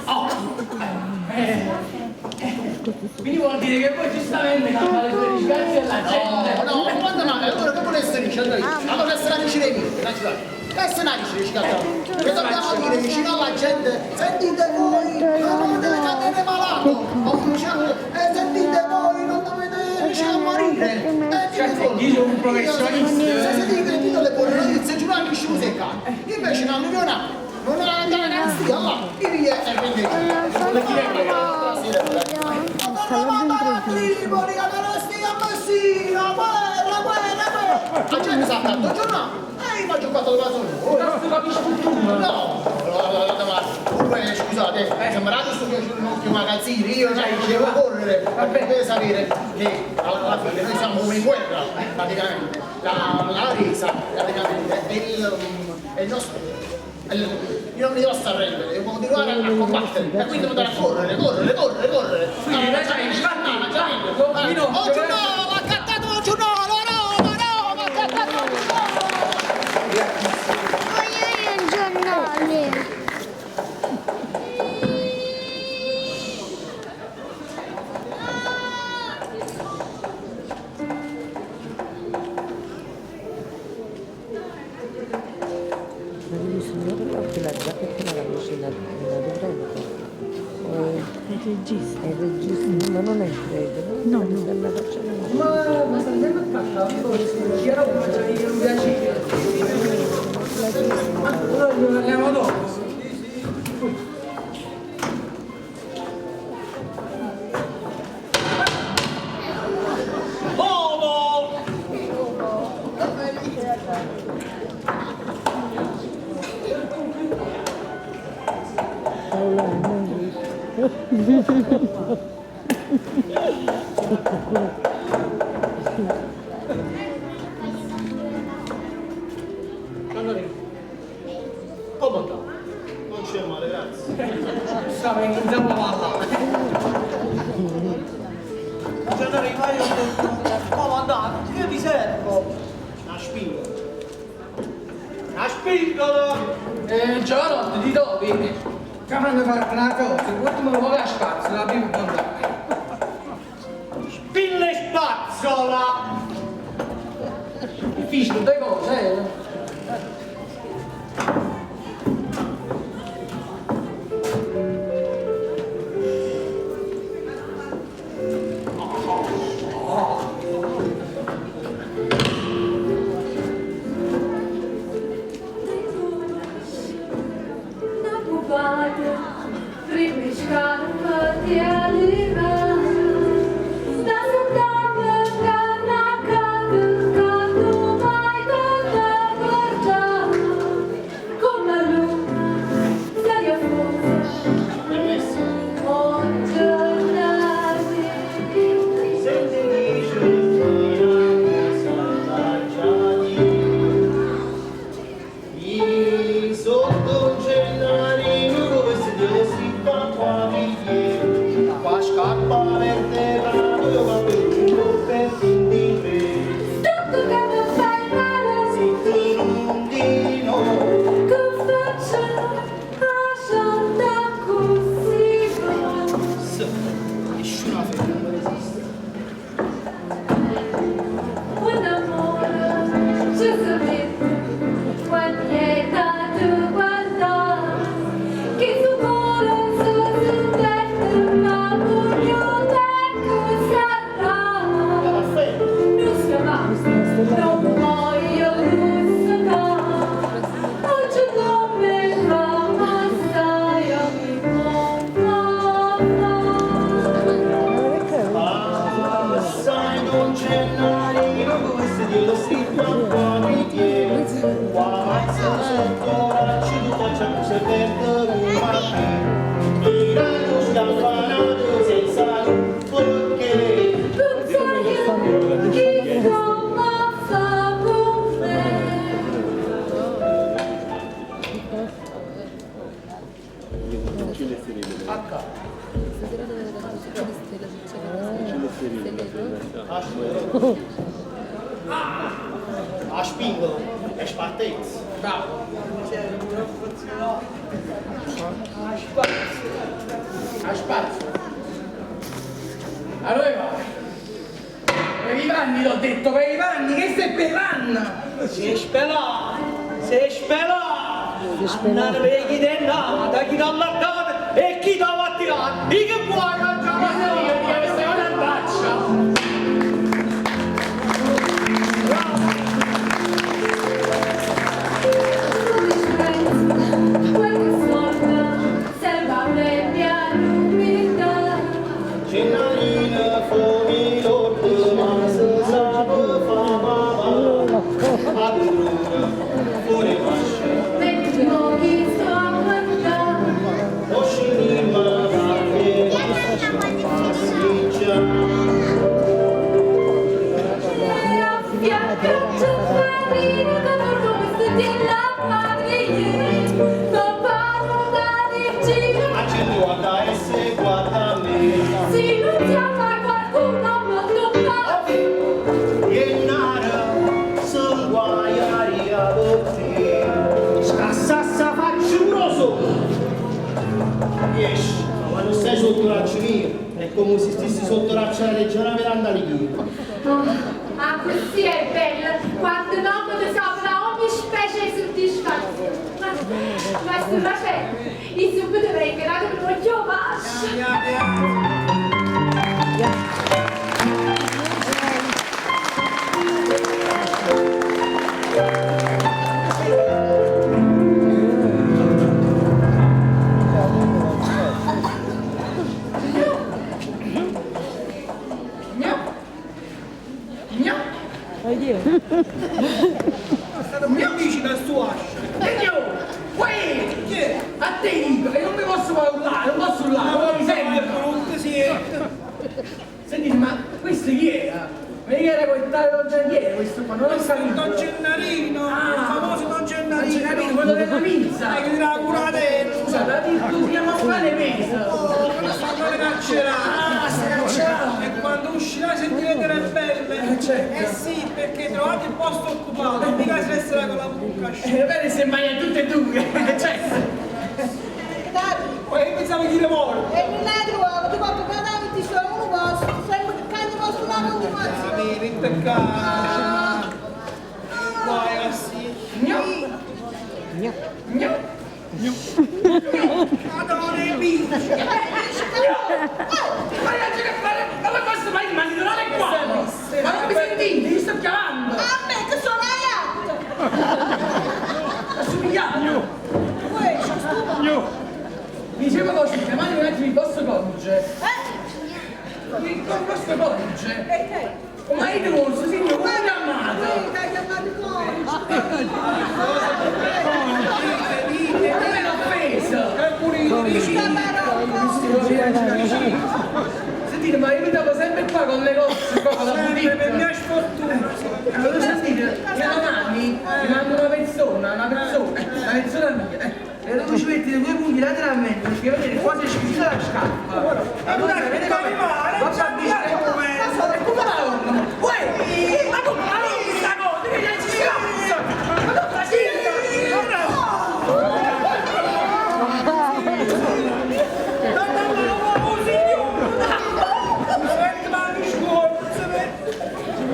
Quindi vuol dire che poi giustamente cambia le tue riscatti alla gente. No, ma quando mai? Allora che volesse dire? Allora essere amici dei miei, naturalmente. Essere amici dei cittadini. Che dobbiamo dire vicino alla gente, sentite voi, non dovete cadere malato. Sentite voi, non dovete riuscire a morire. Io sono un professionista. Se dite le buone notizie, giurate che sciusi e cane. Invece non milionario. Non è andare in ansia, là. Io vi è quindi. La gente sa tanto giornale. Ma ho giocato da solo. Non si capisce tutto. No, comunque scusate, sembrate sto piacere un occhio magazzini, io già dicevo correre, per sapere che alla fine noi siamo come in guerra, praticamente. La resa, praticamente, è il nostro. Io non mi devo arrendere, devo continuare a combattere e quindi devo andare a correre. Quindi lei c'ha il Oggi no, va accattato oggi no, va accattato oggi no! Voglio io il giornale. È regista, ma non è credo. No, non la facciamo. Ma stai andando a casa? Io non piace. Allora ne parliamo dopo. Come sta? Non c'è male, grazie. Stava iniziando a ballare. Sono arrivato io ho detto, comandante, io ti servo. Una spingola. Una spingola! Giovanotto, di dove? Cambiando fare una cosa, quanto me lo vuole a spazio, la prima puntata. Spille spazzola! Difficile, due cose, A spingola è spartezza. bravo. A spazio. Allora per i panni l'ho detto, per i panni, che sei per l'anna? Si spela, andare per chi te nata, chi t'ha marcato e chi t'ha attirato, e che vuoi mangiare? Io dico questa cosa in faccia. Cenarina, fomi, l'orto, ma se sape fa mamma, adorura, fuori masce. Metto chi sto a guardare. Oscinima, Caprino che torno questo della quadriglia, non parlo da dirci. Ma c'è tu guarda e se guarda me. Se non ti ama qualcuno non tocca. E nara se guaiaria per te. Scassassa faccio un roso. Riesci, ma quando stai sotto raccio mio, è come se stessi sotto raccio della regione veranda lì. Ah, così è bella, quando non ti sopra ogni specie di soddisfazione. Ma sulla fede, il subito dovrei creare un occhio basso. Mi amici da sto ascia. E io, uè, a te dico, che non mi posso parlare, non posso urlare, mi senti? Brutto, sì. Senti, ma questo chi era? Ma chi era quel tale Don Gianniere, questo qua? Non lo capito. Don Gennarino, il famoso Don Gennarino. Quello della pizza. Che dirà curatella. Scusate, tu ti chiama quale mesa? Quello sta con le carcerate. Ah, sta carcerate. E quando uscirà sentirete le belle. Certo. Eh sì, perché trovate il posto occupato, e mica si resterà con la bocca asciutta. Bene, se mangiano tutte e due. Certo. Poi pensavo di morto. E non è trovato, ti porto per davanti solo uno posto, sempre che cambia posto là non ti faccio. Capire, peccato. Guai, sì. Madonna, è bici. Ma come posso mai immaginare qua? Ma non mi sentite? Vi sto chiamando. A me che sono aiato. Assomigliamo. Dicevo così, chiamate un attimo il vostro coniuge. Il vostro coniuge? Ma è diverso, signore, come è chiamato? Come l'ho offesa? È pulito, sentite, ma io mi trovo sempre qua con le cose, qua con la pulita. Per mia sfortuna. Allora sentite, che domani mi manda una persona mia. E dopo ci metti le due punti lateralmente perché vedete qua c'è scritto la scarpa. Allora vedete come va? Va a avvicinare come. E come la donna? Uè! Ma come la donna questa cosa? Devi leggi cazzo! Ma non fa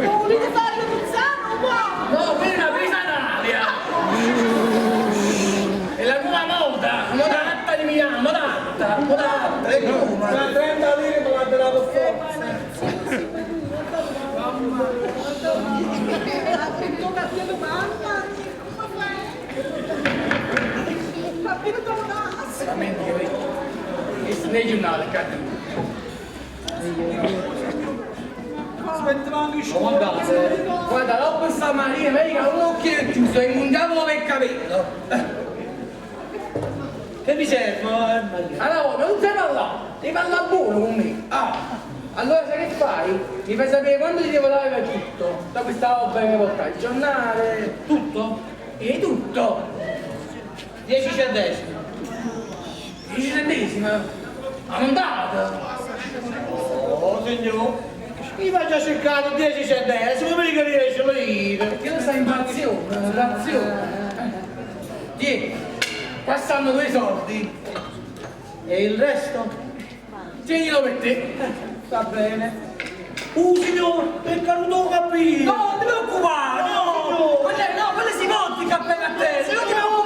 Non volete fare il pizzano o qua? no, quella è una presa d'aria! È la nuova moda! Modatta di Milano, modatta! E come? Ma 30 lire me l'ha dato forza! Mamma Svegli un altro, cattivo! Guarda, dopo stamattina vedi un occhio chiuso e un diavolo per capello. Che mi serve? Allora, non sei parlato, devi parlare buono con me. Allora sai che fai? Mi fai sapere quando ti devo dare tutto. Da questa roba che mi portai, il giornale, tutto? E tutto. 10 centesimi. 10 centesimi? Ma non date? Oh, signor. Mi faccio a cercare 10 centesimi, come che riesce a dire? Perché tu stai in razione. Tieni, qua stanno 2 soldi. E il resto? Tienilo per te. Va bene. Signor, perché non devo capire? No, non ti preoccupare, no! Quelle si porti i cappelli a te, se non ti preoccupare!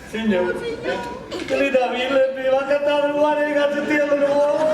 Signor, che da mille mi va a cantare uguale di cazzettiere nuovo!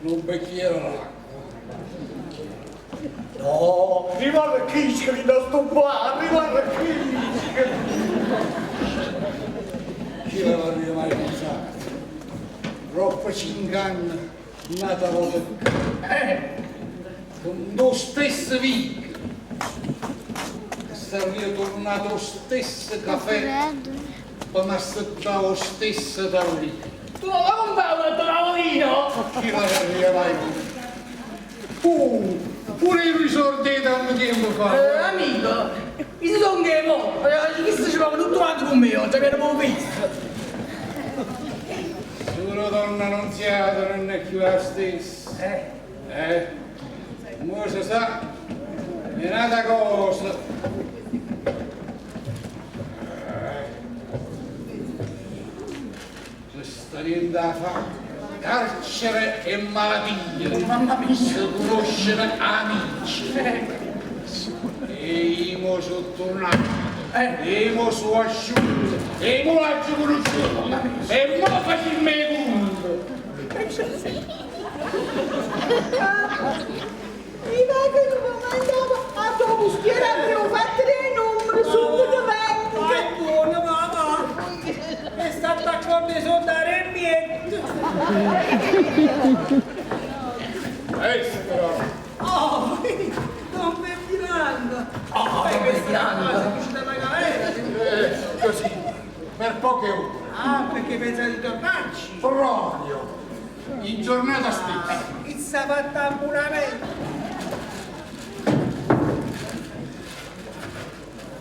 un bicchiere d'acqua. No, arrivare a Kischli da sto bar, arrivare a Kischli. Chi l'avrebbe mai pensato? Troppo 5 anni, nata volta con lo stesso vino. Sarebbe tornato lo stesso caffè, per mi aspettare lo stesso tavolino. Tu non vai a tavolino? Chi l'avrebbe mai pensato? Pure i risordi tanto tempo fa. Amico, mi sono che mo, questo ci va tutto quanto con me, già che non visto. Solo donna non siate, non è più la stessa. Mo si sa, è nata cosa. Si sta niente a fare. Carcere e malattie, si conoscono amici. E mo sono tornato, e mo sono asciutto, e mo l'ho conosciuto, e mo facciamo i conto. Mi va che non andavo a tuo bustiere, avremo fatto dei numeri subito Ma è buono, mamma. È stato d'accordo di soldare il mietto. Però. Oh, non Ferdinando. Ferdinando. Dalla galera. Così, per poche ore. Ah, perché pensa di tornarci? Proprio, in giornata stessa. Il sabato ambulamento.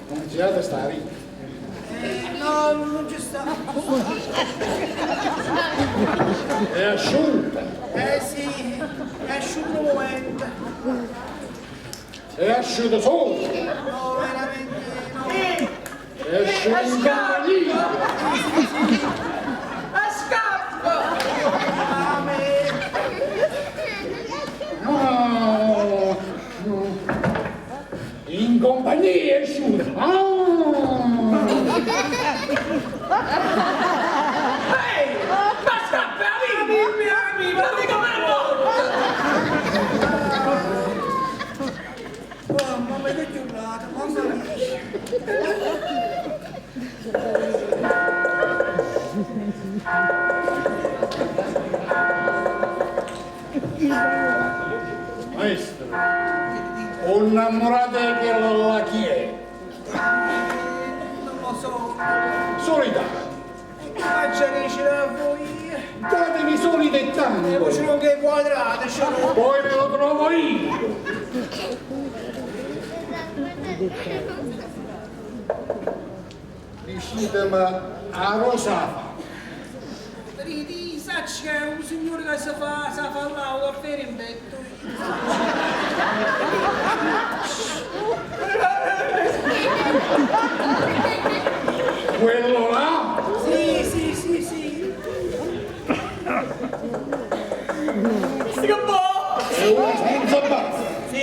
Non c'è da stare. No, non ci sta. È asciutta. Sì, è asciutto un momento. È asciutto solo. No, veramente no. È asciutto in compagnia. a scappo! No. In compagnia è asciutta. Ehi, ma scappa, amici, ma dico Mamma mia, che giornata, mamma mia. Maestro, un innamorato che la chi è? Non lo so. Solitario. Che faccia dice a voi? Datemi solo i dettagli. Poi ce l'ho che quadrate, ce l'ho. Poi me lo trovo io. Riuscitemi a rosata. Ridi, sacci che è un signore che si fa l'auto a Ferimbetto. Quello là? Sì. Sti che boh! È uno smonzabazzo. Sì.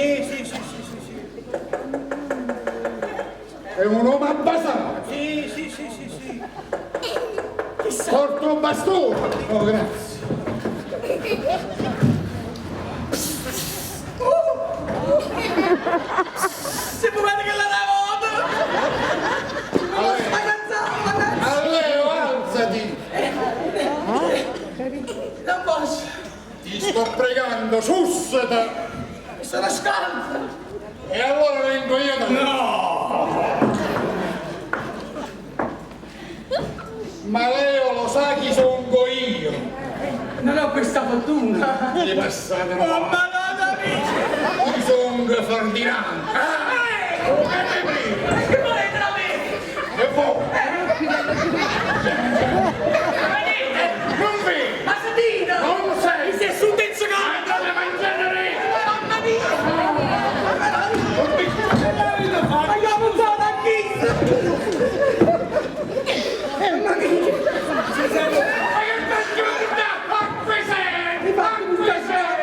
È un uomo abbasato. Sì. Porto un bastone. Oh, grazie. Si può vedere che la Alleo, alzati. non posso, Ti sto pregando, sussata. sono scalzo! E allora vengo io da te. No! Ma Leo lo sa chi sono io. Non ho questa fortuna! Gli passate Oh, no. ma no, amici! Chi sono Ferdinando. Che volete da me? E voi? Venite! Non vedi? Ma sentite! Non sei! Mi si è assunto il secondo! Andate a mangiare! Mamma mia! Ma io non sono da chi! Mamma mia! Ma che giornata! Acque sei! Acque sei!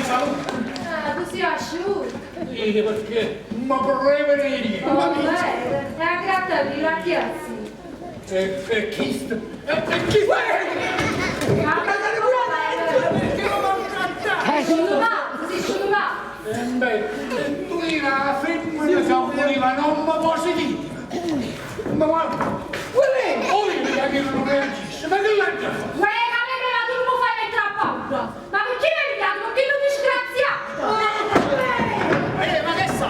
Ah, tu sei asciutto. Perché? Ma vorrei venire! Oh, beh, è a grattare la chiazza. E chi sta? E chi sei? Perché lo maltrattare? Si va. Beh, tu la femmina che voleva non mi posso dire. Ma guarda, quella che non reagisce, ma che l'ha già fatto? Ma tu non mi fai mettere a paura. Ma perché mi hai legato? Perché non disgraziato? Ma che sa?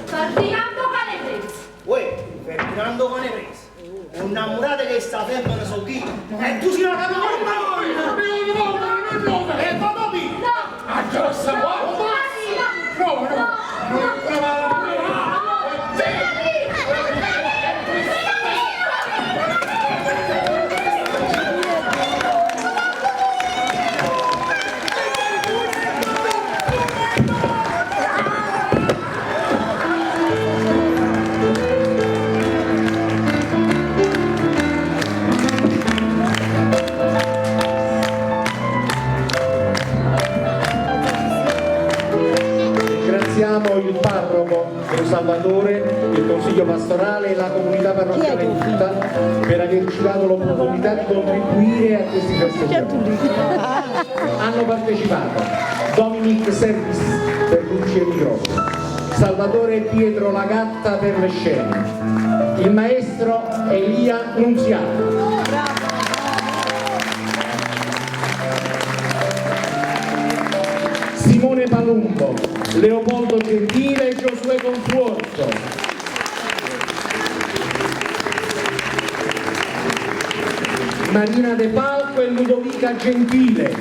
Ferdinando Canebresi. Uè, Ferdinando Canebresi. Innamorate che sta femmina sono chi? E tu si la e vado qui! Addosso, guarda! Ringraziamo il parroco Salvatore, il consiglio pastorale e la comunità parrocchiale tutta per averci dato l'opportunità di contribuire a questi festeggiamenti. Hanno partecipato Dominic Service per luci e microfoni, Salvatore Pietro Lagatta per le scene, il maestro Elia Nunziato. Simone Palumbo, Leopoldo Gentile e Giosuè Consuorzo. Marina De Palco e Ludovica Gentile.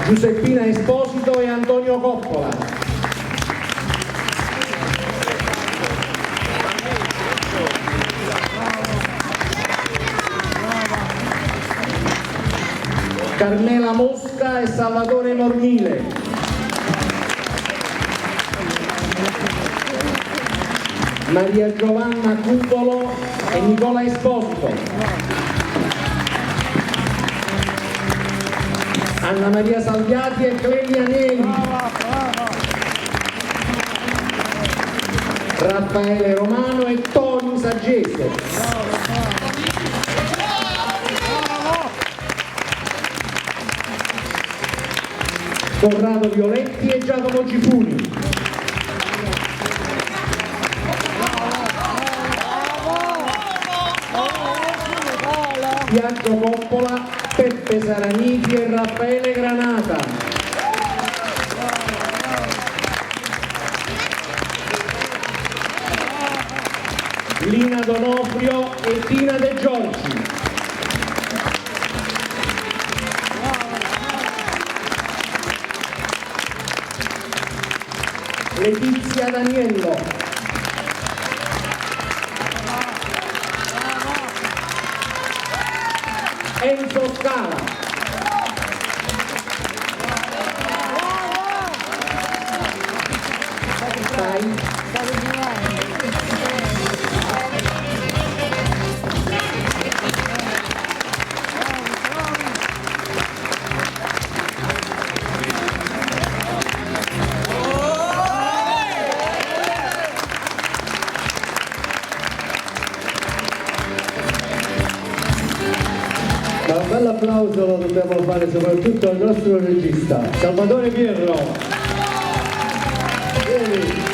Giuseppina Esposito e Antonio Coppola. Carmela Mosca e Salvatore Mormile. Maria Giovanna Cupolo e Nicola Esposito. Anna Maria Salviati e Clelia Neri. Raffaele Romano e Toni Saggese. Corrado Violetti e Giacomo Gifuni. Biagio Coppola, Peppe Saraniti e Raffaele Granata. Lina Donofrio e Tina De Giorgi. Letizia Daniello. Enzo Scala. Ma un bel applauso lo dobbiamo fare soprattutto al nostro regista, Salvatore Pierro. Vieni.